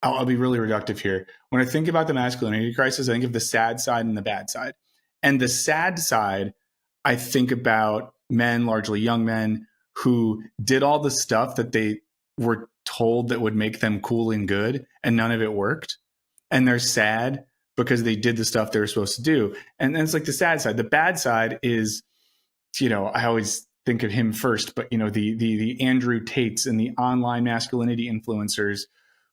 I'll be really reductive here. When I think about the masculinity crisis, I think of the sad side and the bad side. And the sad side, I think about men, largely young men, who did all the stuff that they were told that would make them cool and good, and none of it worked. And they're sad because they did the stuff they were supposed to do. And it's like the sad side. The bad side is, I always think of him first, but the Andrew Tates and the online masculinity influencers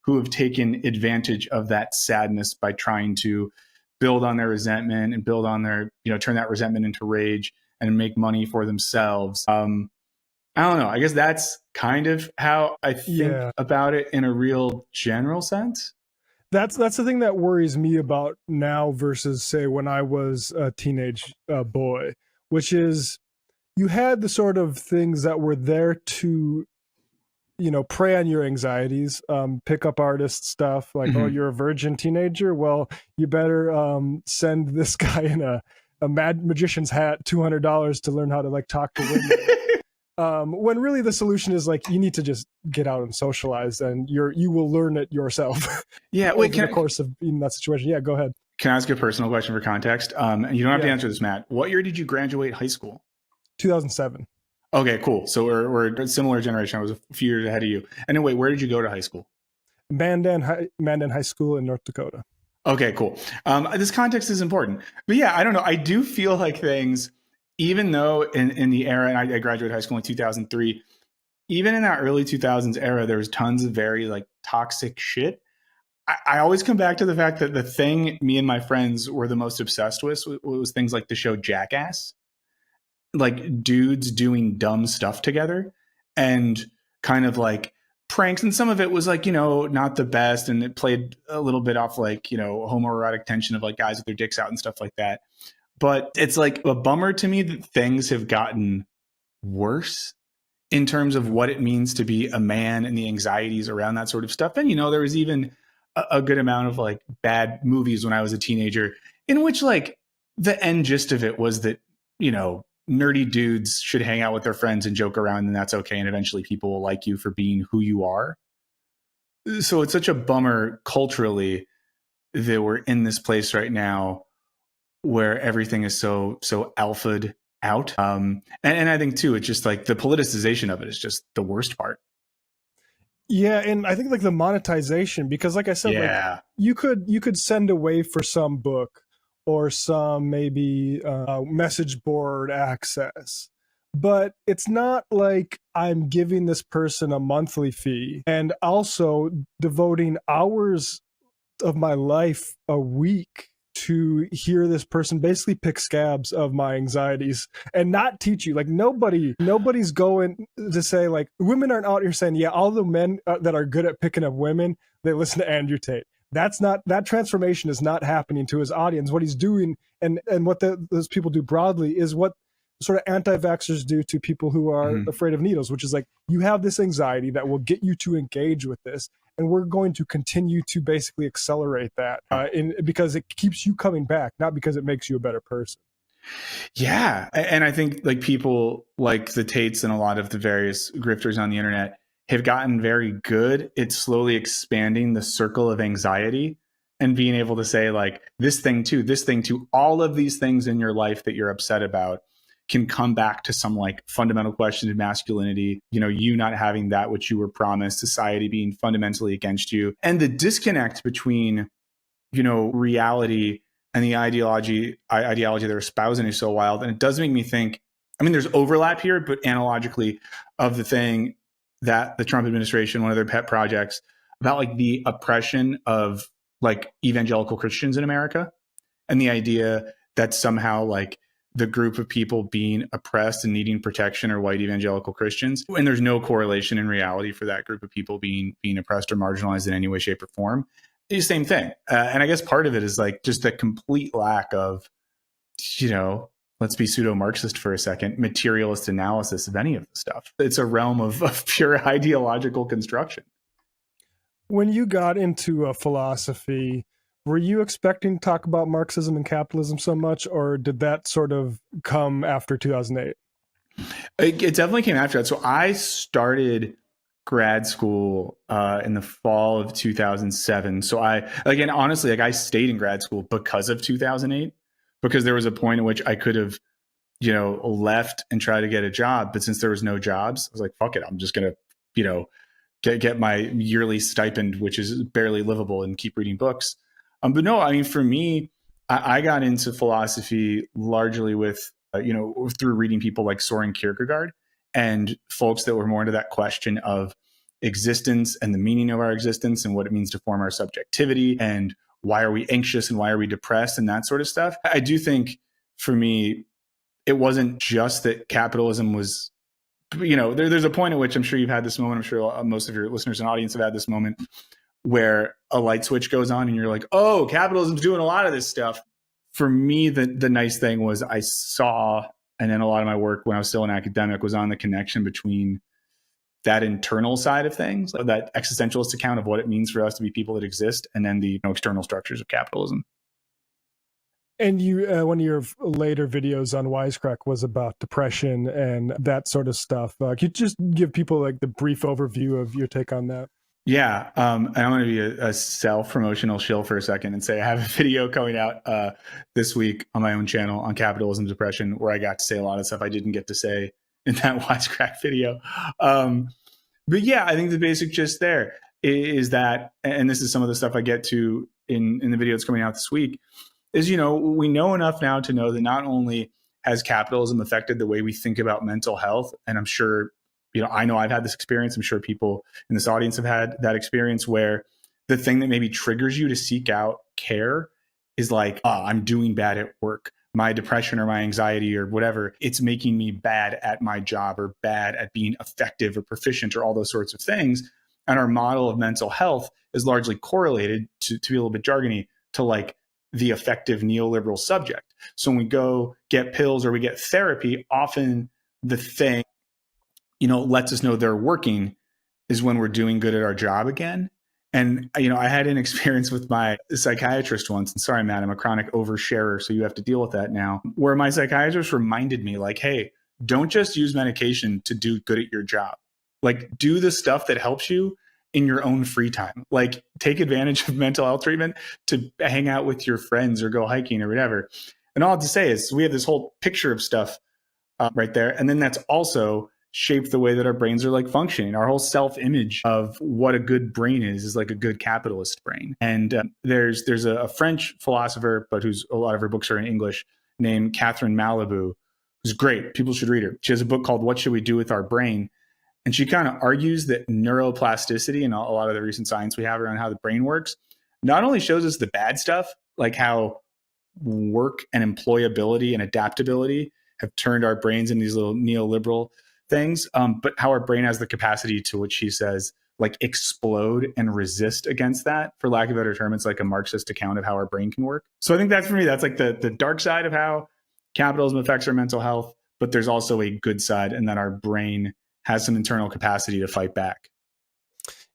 who have taken advantage of that sadness by trying to build on their resentment and build on their, turn that resentment into rage and make money for themselves. I don't know. I guess that's kind of how I think about it in a real general sense. That's the thing that worries me about now versus, say, when I was a teenage boy, which is you had the sort of things that were there to, prey on your anxieties, pickup artist stuff like, oh, you're a virgin teenager? Well, you better send this guy in a mad magician's hat $200 to learn how to like talk to women. When really the solution is like you need to just get out and socialize, and you will learn it yourself. Yeah, wait, in the course of in that situation. Yeah, go ahead. Can I ask a personal question for context? And you don't have to answer this, Matt. What year did you graduate high school? 2007. Okay, cool. So we're a similar generation. I was a few years ahead of you. Anyway, where did you go to high school? Mandan High School in North Dakota. Okay, cool. This context is important. But yeah, I don't know. I do feel like things, even though in the era, and I graduated high school in 2003, even in that early 2000s era, there was tons of very like toxic shit. I always come back to the fact that the thing me and my friends were the most obsessed with was things like the show Jackass. Like dudes doing dumb stuff together and kind of like pranks. And some of it was like, not the best. And it played a little bit off like, homoerotic tension of like guys with their dicks out and stuff like that. But it's like a bummer to me that things have gotten worse in terms of what it means to be a man and the anxieties around that sort of stuff. And, there was even a good amount of like bad movies when I was a teenager in which like the end gist of it was that, nerdy dudes should hang out with their friends and joke around, and that's okay. And eventually people will like you for being who you are. So it's such a bummer culturally that we're in this place right now where everything is so alphaed out. And I think too, it's just like the politicization of it is just the worst part. Yeah, and I think like the monetization, because like I said, like you could send away for some book or some maybe message board access. But it's not like I'm giving this person a monthly fee and also devoting hours of my life a week to hear this person basically pick scabs of my anxieties and not teach you. Like nobody's going to say like women aren't out here saying, yeah, all the men that are good at picking up women, they listen to Andrew Tate. That transformation is not happening to his audience. What he's doing and what those people do broadly is what sort of anti-vaxxers do to people who are afraid of needles, which is like, you have this anxiety that will get you to engage with this. And we're going to continue to basically accelerate that because it keeps you coming back, not because it makes you a better person. Yeah. And I think like people like the Tates and a lot of the various grifters on the internet have gotten very good at slowly expanding the circle of anxiety and being able to say like this thing too, all of these things in your life that you're upset about can come back to some like fundamental question of masculinity, you not having that which you were promised, society being fundamentally against you, and the disconnect between, reality and the ideology they're espousing is so wild. And it does make me think, I mean, there's overlap here, but analogically of the thing that the Trump administration, one of their pet projects about like the oppression of like evangelical Christians in America, and the idea that somehow like the group of people being oppressed and needing protection are white evangelical Christians. And there's no correlation in reality for that group of people being oppressed or marginalized in any way, shape, or form. It's the same thing. And I guess part of it is like just the complete lack of, let's be pseudo-Marxist for a second, materialist analysis of any of the stuff. It's a realm of pure ideological construction. When you got into philosophy, were you expecting to talk about Marxism and capitalism so much, or did that sort of come after 2008? It definitely came after that. So I started grad school in the fall of 2007. So honestly, I stayed in grad school because of 2008, because there was a point at which I could have, left and tried to get a job. But since there was no jobs, I was like, fuck it. I'm just going to, get my yearly stipend, which is barely livable, and keep reading books. But no, I mean, for me, I got into philosophy largely with, through reading people like Soren Kierkegaard and folks that were more into that question of existence and the meaning of our existence and what it means to form our subjectivity and why are we anxious and why are we depressed and that sort of stuff. I do think for me, it wasn't just that capitalism was, there's a point at which I'm sure you've had this moment. I'm sure most of your listeners and audience have had this moment where a light switch goes on and you're like, oh, capitalism's doing a lot of this stuff. For me, the nice thing was I saw, and then a lot of my work when I was still an academic was on the connection between that internal side of things, that existentialist account of what it means for us to be people that exist, and then the external structures of capitalism. And you, one of your later videos on Wisecrack was about depression and that sort of stuff. Could you just give people like the brief overview of your take on that? Yeah. And I'm going to be a self-promotional shill for a second and say I have a video coming out this week on my own channel on capitalism depression, where I got to say a lot of stuff I didn't get to say in that Wisecrack video. But yeah, I think the basic gist there is that, and this is some of the stuff I get to in the video that's coming out this week, is, we know enough now to know that not only has capitalism affected the way we think about mental health, and I'm sure, I know I've had this experience. I'm sure people in this audience have had that experience where the thing that maybe triggers you to seek out care is like, I'm doing bad at work. My depression or my anxiety or whatever, it's making me bad at my job or bad at being effective or proficient or all those sorts of things. And our model of mental health is largely correlated, to be a little bit jargony, to like the effective neoliberal subject. So when we go get pills or we get therapy, often the thing, lets us know they're working is when we're doing good at our job again. And, I had an experience with my psychiatrist once, and sorry, Matt, I'm a chronic oversharer, so you have to deal with that now, where my psychiatrist reminded me like, hey, don't just use medication to do good at your job. Like, do the stuff that helps you in your own free time. Like, take advantage of mental health treatment to hang out with your friends or go hiking or whatever. And all I have to say is we have this whole picture of stuff right there. And then that's also shaped the way that our brains are like functioning. Our whole self-image of what a good brain is like a good capitalist brain. And there's a French philosopher, but a lot of her books are in English, named Catherine Malibu, who's great. People should read her. She has a book called What Should We Do with Our Brain? And she kind of argues that neuroplasticity and a lot of the recent science we have around how the brain works not only shows us the bad stuff, like how work and employability and adaptability have turned our brains into these little neoliberal things, but how our brain has the capacity to, what she says, like explode and resist against that. For lack of a better term, it's like a Marxist account of how our brain can work. So I think that's, for me, that's like the dark side of how capitalism affects our mental health, but there's also a good side, and that our brain has some internal capacity to fight back.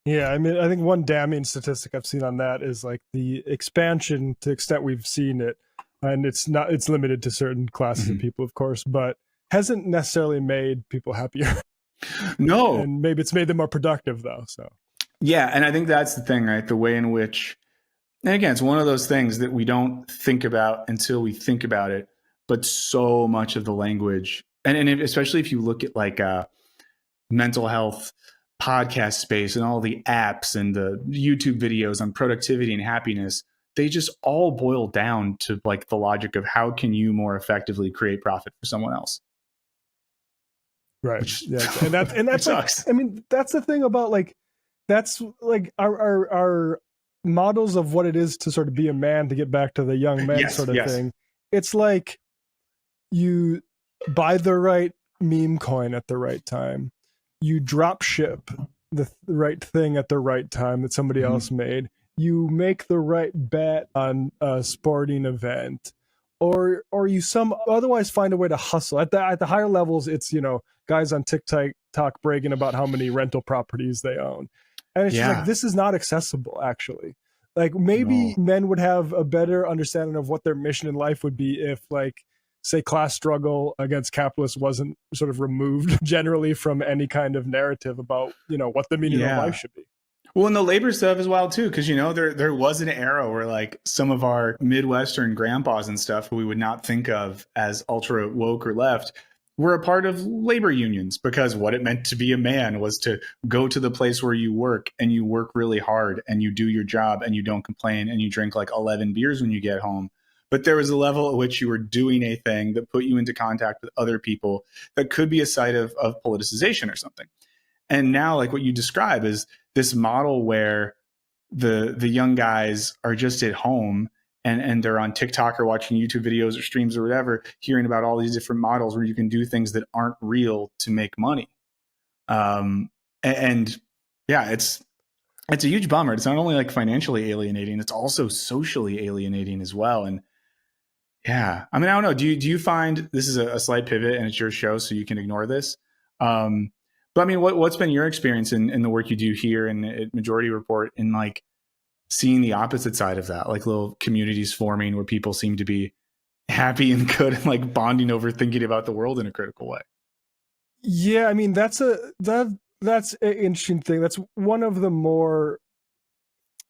Yeah, I mean, I think one damning statistic I've seen on that is like the expansion, to the extent we've seen it, and it's limited to certain classes of people, of course, but hasn't necessarily made people happier. No. And maybe it's made them more productive, though. So yeah, and I think that's the thing, right? The way in which, and again, it's one of those things that we don't think about until we think about it, but so much of the language, and especially if you look at like mental health podcast space and all the apps and the YouTube videos on productivity and happiness, they just all boil down to like the logic of how can you more effectively create profit for someone else. Right. Which, Yeah. And that's like, sucks. I mean, that's the thing about like, that's like our models of what it is to sort of be a man, to get back to the young men Yes, sort of yes. thing. It's like you buy the right meme coin at the right time. You drop ship the right thing at the right time that somebody else made. You make the right bet on a sporting event, or you otherwise find a way to hustle. At the higher levels, it's, you know, guys on TikTok bragging about how many rental properties they own. And it's just like, this is not accessible, actually. Like, maybe men would have a better understanding of what their mission in life would be if, like, say, class struggle against capitalists wasn't sort of removed generally from any kind of narrative about, you know, what the meaning of life should be. Well, and the labor stuff as well, too, because, you know, there was an era where, like, some of our Midwestern grandpas and stuff who we would not think of as ultra woke or left were a part of labor unions, because what it meant to be a man was to go to the place where you work and you work really hard and you do your job and you don't complain and you drink like 11 beers when you get home. But there was a level at which you were doing a thing that put you into contact with other people that could be a site of politicization or something. And now, like what you describe is this model where the young guys are just at home and they're on TikTok or watching YouTube videos or streams or whatever, hearing about all these different models where you can do things that aren't real to make money. And yeah, it's a huge bummer. It's not only like financially alienating, it's also socially alienating as well. And yeah, I mean, I don't know. Do you find this is a slight pivot and it's your show, so you can ignore this? But I mean, what's been your experience in the work you do here and at Majority Report in like seeing the opposite side of that, like little communities forming where people seem to be happy and good and like bonding over thinking about the world in a critical way? Yeah, I mean, that's an interesting thing. That's one of the more,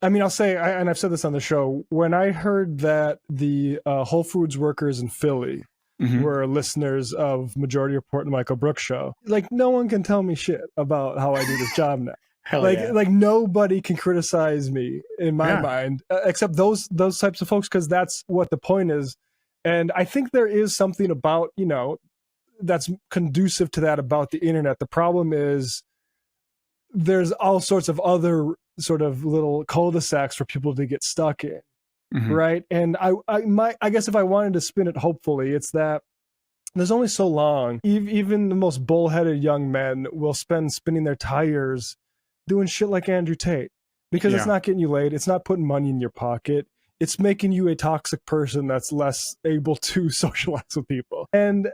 I mean, I'll say, and I've said this on the show, when I heard that the Whole Foods workers in Philly were listeners of Majority Report and the Michael Brooks show, like, no one can tell me shit about how I do this job now. Like nobody can criticize me in my mind, except those types of folks, because that's what the point is. And I think there is something about, you know, that's conducive to that about the internet. The problem is there's all sorts of other sort of little cul-de-sacs for people to get stuck in, right? And I guess if I wanted to spin it hopefully, it's that there's only so long. Even the most bullheaded young men will spend spinning their tires doing shit like Andrew Tate, because it's not getting you laid. It's not putting money in your pocket. It's making you a toxic person that's less able to socialize with people. And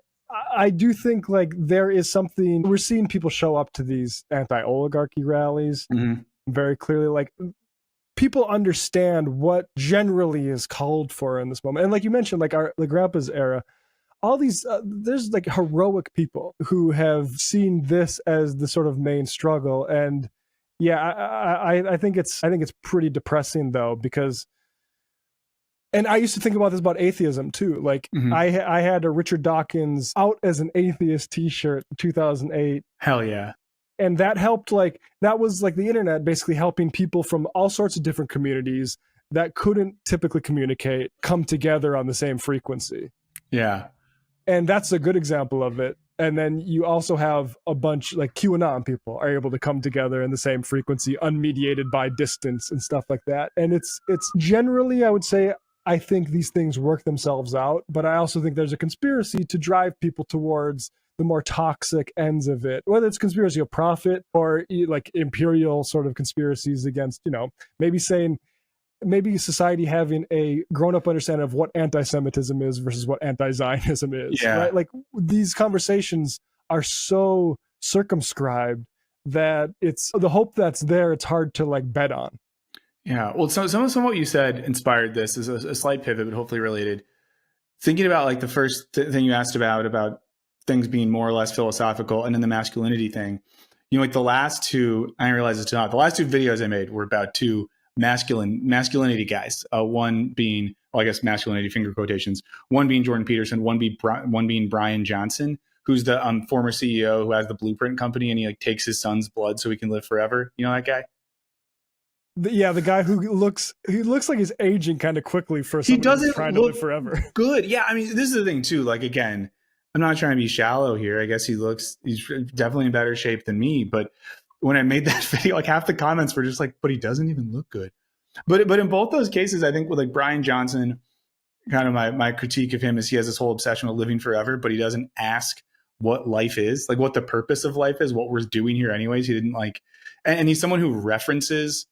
I do think like there is something, we're seeing people show up to these anti-oligarchy rallies very clearly. Like, people understand what generally is called for in this moment. And like you mentioned, like the grandpa's era, all these there's like heroic people who have seen this as the sort of main struggle. And I think it's pretty depressing though, because, and I used to think about this about atheism too. Like I had a Richard Dawkins Out as an Atheist t-shirt in 2008. Hell yeah. And that helped, like, that was like the internet basically helping people from all sorts of different communities that couldn't typically communicate come together on the same frequency. Yeah. And that's a good example of it. And then you also have a bunch like QAnon people are able to come together in the same frequency, unmediated by distance and stuff like that. And it's generally, I would say, I think these things work themselves out, but I also think there's a conspiracy to drive people towards the more toxic ends of it, whether it's conspiracy of profit or like imperial sort of conspiracies against, you know, maybe society having a grown-up understanding of what anti-Semitism is versus what anti-Zionism is, right? Like, these conversations are so circumscribed that it's the hope that's there, it's hard to like bet on. Yeah. Well, some of what you said inspired this. Is a slight pivot, but hopefully related. Thinking about like the first thing you asked about things being more or less philosophical, and then the masculinity thing. You know, like the last two, I didn't realize it's not. The last two videos I made were about two masculinity guys. One being, well, I guess masculinity finger quotations. One being Jordan Peterson. One being Brian Johnson, who's the former CEO who has the Blueprint company, and he like takes his son's blood so he can live forever. You know that guy? The guy who looks like he's aging kind of quickly for He someone who's doesn't trying to look live forever. good. Yeah, I mean, this is the thing too. Like, again, I'm not trying to be shallow here. I guess he's definitely in better shape than me. But when I made that video, like half the comments were just like, "But he doesn't even look good." But in both those cases, I think with like Brian Johnson, kind of my critique of him is he has this whole obsession with living forever, but he doesn't ask what life is, like what the purpose of life is, what we're doing here anyways. He didn't like, and he's someone who references,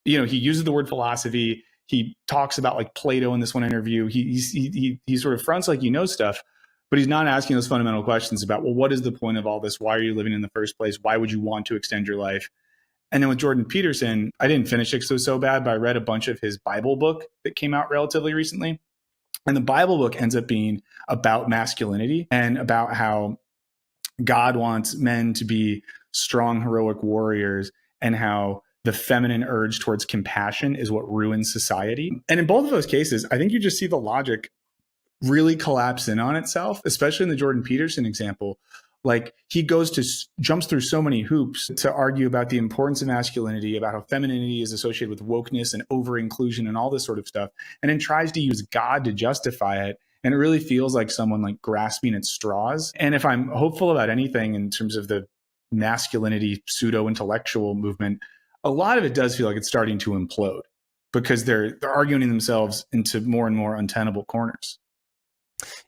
he uses the word philosophy. He talks about like Plato in this one interview. He sort of fronts like he knows stuff, but he's not asking those fundamental questions about, well, what is the point of all this? Why are you living in the first place? Why would you want to extend your life? And then with Jordan Peterson, I didn't finish it because it was so bad, but I read a bunch of his Bible book that came out relatively recently. And the Bible book ends up being about masculinity and about how God wants men to be strong, heroic warriors, and how the feminine urge towards compassion is what ruins society. And in both of those cases, I think you just see the logic really collapse in on itself, especially in the Jordan Peterson example. Like, he jumps through so many hoops to argue about the importance of masculinity, about how femininity is associated with wokeness and over-inclusion and all this sort of stuff, and then tries to use God to justify it. And it really feels like someone like grasping at straws. And if I'm hopeful about anything in terms of the masculinity pseudo-intellectual movement, a lot of it does feel like it's starting to implode because they're arguing themselves into more and more untenable corners.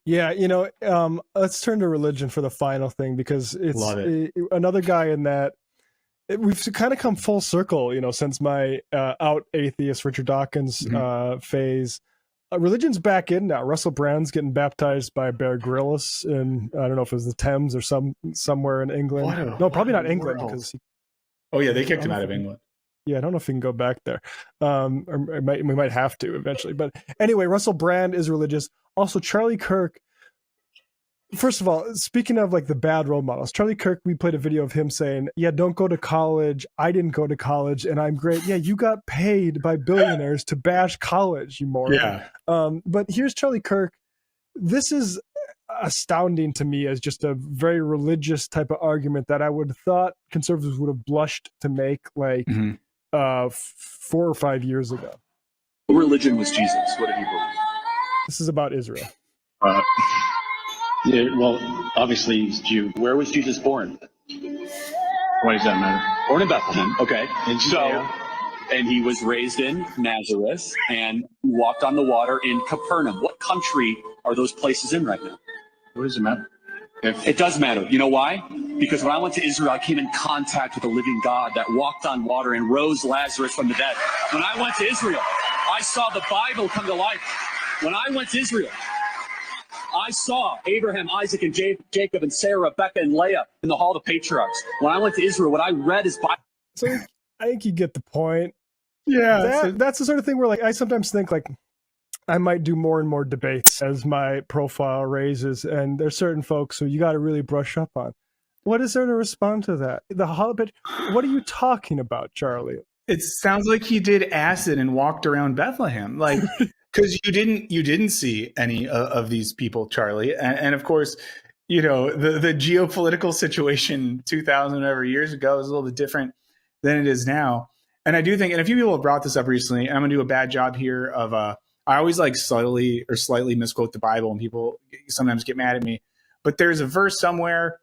Yeah, let's turn to religion for the final thing, because it's another guy in that we've kind of come full circle, since my out atheist Richard Dawkins phase. Religion's back in now. Russell Brand's getting baptized by Bear Grylls in, I don't know if it was the Thames or somewhere in England. No, probably not England, because they kicked him out of England. Yeah, I don't know if he can go back there. Or we might have to eventually. But anyway, Russell Brand is religious. Also, Charlie Kirk. First of all, speaking of like the bad role models, Charlie Kirk, we played a video of him saying, yeah, don't go to college. I didn't go to college and I'm great. Yeah, you got paid by billionaires to bash college, you moron. Yeah. But here's Charlie Kirk. This is astounding to me as just a very religious type of argument that I would have thought conservatives would have blushed to make 4 or 5 years ago. What religion was Jesus? What did he believe? This is about Israel. Yeah, well, obviously he's Jew. Where was Jesus born? Why does that matter? Born in Bethlehem. Okay. And he was raised in Nazareth and walked on the water in Capernaum. What country are those places in right now? What does it matter? It does matter. You know why? Because when I went to Israel, I came in contact with a living God that walked on water and rose Lazarus from the dead. When I went to Israel, I saw the Bible come to life. When I went to Israel, I saw Abraham, Isaac, and Jacob, and Sarah, Rebecca, and Leah in the Hall of the Patriarchs. When I went to Israel, what I read is Bible. So I think you get the point. Yeah. That's the sort of thing where, like, I sometimes think, like, I might do more and more debates as my profile raises, and there's certain folks who you got to really brush up on. What is there to respond to that? The Hall of Patriarchs, what are you talking about, Charlie? It sounds like he did acid and walked around Bethlehem. Like, because you didn't see any of these people, Charlie. And of course, the geopolitical situation 2,000 whatever years ago is a little bit different than it is now. And I do think, and a few people have brought this up recently, and I'm going to do a bad job here of, I always like subtly or slightly misquote the Bible, and people sometimes get mad at me. But there's a verse somewhere,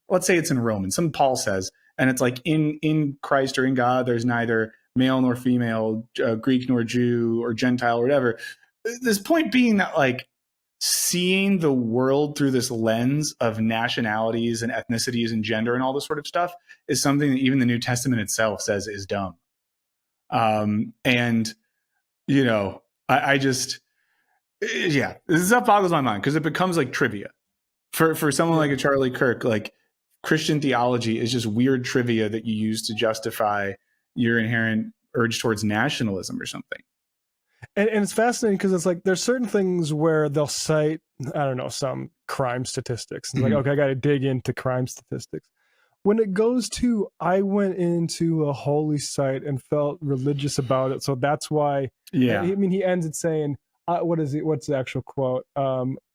let's say it's in Romans, something Paul says, and it's like in Christ or in God, there's neither male nor female, Greek nor Jew or Gentile or whatever. This point being that, like, seeing the world through this lens of nationalities and ethnicities and gender and all this sort of stuff is something that even the New Testament itself says is dumb. I just, this stuff boggles my mind because it becomes like trivia for someone like a Charlie Kirk. Like, Christian theology is just weird trivia that you use to justify your inherent urge towards nationalism or something. And it's fascinating because it's like there's certain things where they'll cite, I don't know, some crime statistics. It's like, okay, I got to dig into crime statistics. When it goes to, I went into a holy site and felt religious about it, so that's why. Yeah. I mean, he ends it saying, what's the actual quote?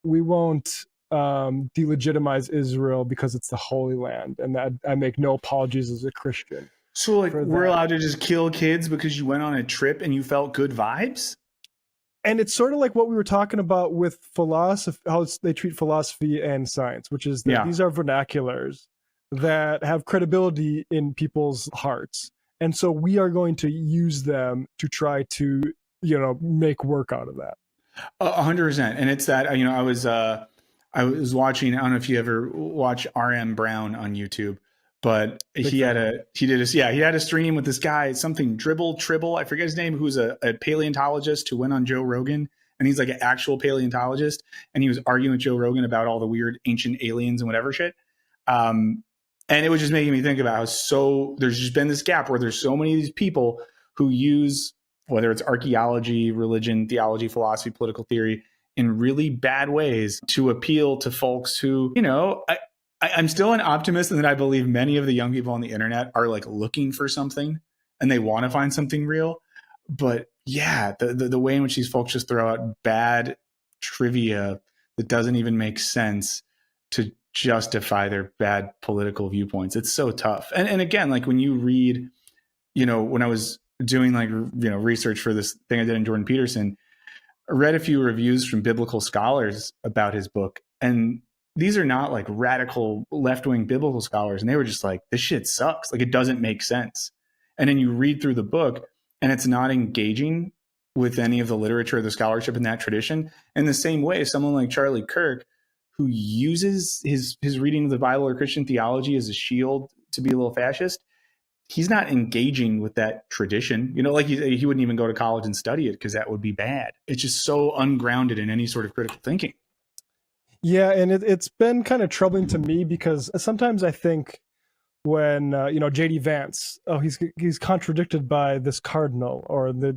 We won't delegitimize Israel because it's the Holy Land, and that I make no apologies as a Christian. So like for we're that. allowed to just kill kids because you went on a trip and you felt good vibes? And it's sort of like what we were talking about with philosophy, how they treat philosophy and science, which is that Yeah. these are vernaculars that have credibility in people's hearts. And so we are going to use them to try to, make work out of that. 100%. And it's that, I was watching, I don't know if you ever watch RM Brown on YouTube, but he had a stream with this guy, something Tribble, I forget his name, who's a paleontologist who went on Joe Rogan, and he's like an actual paleontologist, and he was arguing with Joe Rogan about all the weird ancient aliens and whatever shit. And it was just making me think about how there's just been this gap where there's so many of these people who use, whether it's archaeology, religion, theology, philosophy, political theory, in really bad ways to appeal to folks who, I'm still an optimist, and that I believe many of the young people on the internet are like looking for something and they want to find something real. But yeah, the way in which these folks just throw out bad trivia that doesn't even make sense to justify their bad political viewpoints, it's so tough. And again, like when you read, when I was doing research for this thing I did in Jordan Peterson, I read a few reviews from biblical scholars about his book, and these are not like radical left-wing biblical scholars, and they were just like, this shit sucks, like it doesn't make sense. And then you read through the book and it's not engaging with any of the literature or the scholarship in that tradition. In the same way, someone like Charlie Kirk, who uses his reading of the Bible or Christian theology as a shield to be a little fascist, he's not engaging with that tradition. Like he wouldn't even go to college and study it because that would be bad. It's just so ungrounded in any sort of critical thinking. Yeah, and it's been kind of troubling to me because sometimes I think when J.D. Vance, he's contradicted by this cardinal or the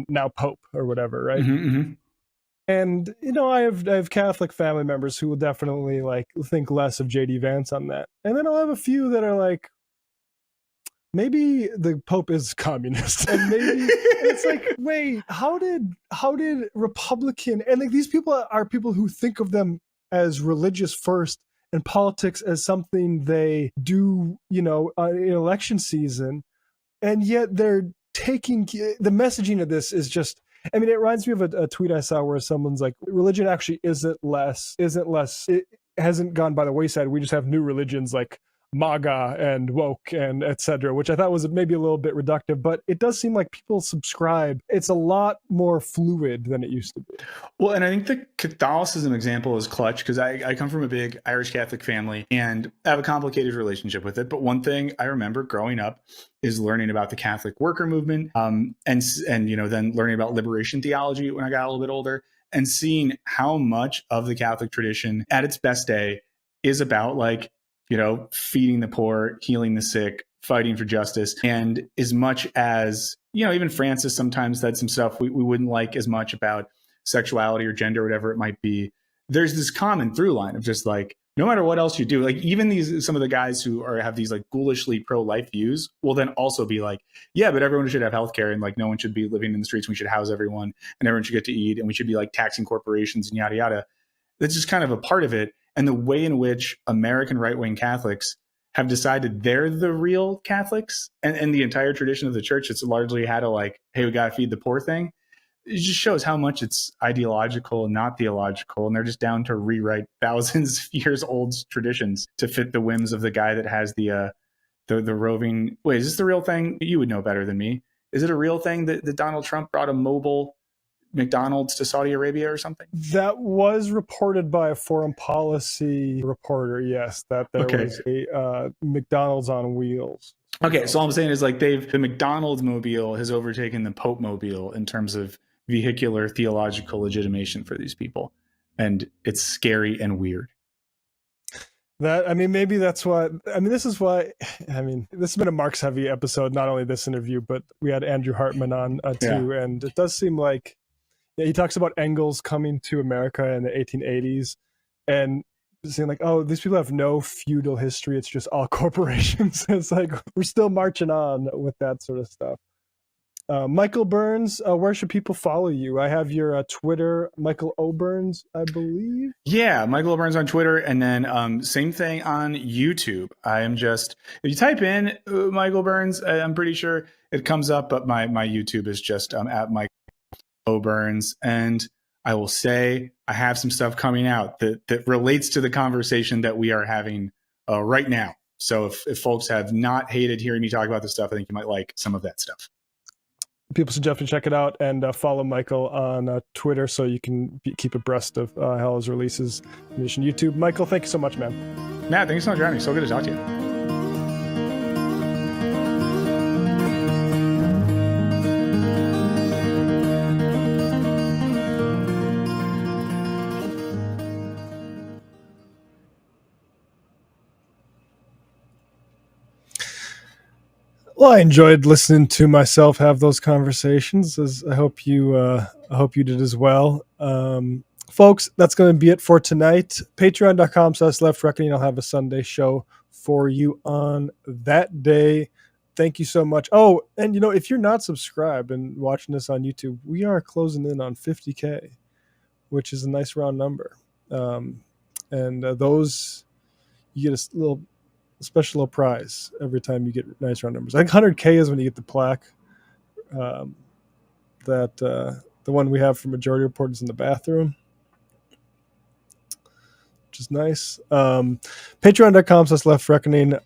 now Pope or whatever, right? Mm-hmm. And I have Catholic family members who will definitely like think less of J.D. Vance on that, and then I'll have a few that are like, maybe the Pope is communist, and maybe it's like, wait, how did Republican, and like these people are people who think of them as religious first and politics as something they do, in election season, and yet they're taking the messaging of this is just. I mean, it reminds me of a tweet I saw where someone's like, religion actually isn't less. It hasn't gone by the wayside. We just have new religions like MAGA and woke and etc., which I thought was maybe a little bit reductive, but it does seem like people subscribe. It's a lot more fluid than it used to be. Well, and I think the Catholicism example is clutch because I come from a big Irish Catholic family and I have a complicated relationship with it. But one thing I remember growing up is learning about the Catholic worker movement, and then learning about liberation theology when I got a little bit older, and seeing how much of the Catholic tradition at its best day is about like, feeding the poor, healing the sick, fighting for justice. And as much as, even Francis sometimes said some stuff we wouldn't like as much about sexuality or gender, or whatever it might be, there's this common through line of just like, no matter what else you do, like even some of the guys who have these like ghoulishly pro-life views will then also be like, yeah, but everyone should have healthcare and like no one should be living in the streets. We should house everyone and everyone should get to eat and we should be like taxing corporations and yada, yada. That's just kind of a part of it. And the way in which American right-wing Catholics have decided they're the real Catholics and the entire tradition of the church, it's largely had a like, hey, we got to feed the poor thing. It just shows how much it's ideological and not theological. And they're just down to rewrite thousands of years old traditions to fit the whims of the guy that has the roving. Wait, is this the real thing? You would know better than me. Is it a real thing that Donald Trump brought a mobile McDonald's to Saudi Arabia or something? That was reported by a foreign policy reporter, yes, that there was a McDonald's on wheels. Okay, so all I'm saying is like the McDonald's mobile has overtaken the Pope mobile in terms of vehicular theological legitimation for these people. And it's scary and weird. Maybe that's why, this is why, this has been a Marx heavy episode, not only this interview, but we had Andrew Hartman on too. Yeah. And it does seem like, he talks about Engels coming to America in the 1880s and saying like, oh, these people have no feudal history. It's just all corporations. It's like, we're still marching on with that sort of stuff. Michael Burns, where should people follow you? I have your Twitter, Michael O. Burns, I believe. Yeah, Michael Burns on Twitter, and then same thing on YouTube. I am just, if you type in Michael Burns, I'm pretty sure it comes up, but my YouTube is just at Michael O. Burns. And I will say I have some stuff coming out that relates to the conversation that we are having right now. So if folks have not hated hearing me talk about this stuff, I think you might like some of that stuff. People should definitely check it out and follow Michael on Twitter so you can keep abreast of how his releases on YouTube. Michael, thank you so much, man. Matt, thank you so much for having me. So good to talk to you. Well, I enjoyed listening to myself have those conversations. As I hope you did as well. Folks, that's going to be it for tonight. Patreon.com/Left Reckoning. I'll have a Sunday show for you on that day. Thank you so much. Oh, and if you're not subscribed and watching this on YouTube, we are closing in on 50K, which is a nice round number. And those, you get a little special prize every time you get nice round numbers. I think 100K is when you get the plaque. The one we have for Majority Report is in the bathroom, which is nice. Patreon.com/Left Reckoning.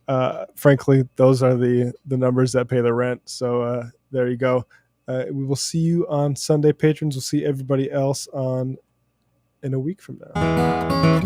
Frankly, those are the numbers that pay the rent. So there you go. We will see you on Sunday, patrons. We'll see everybody else in a week from now.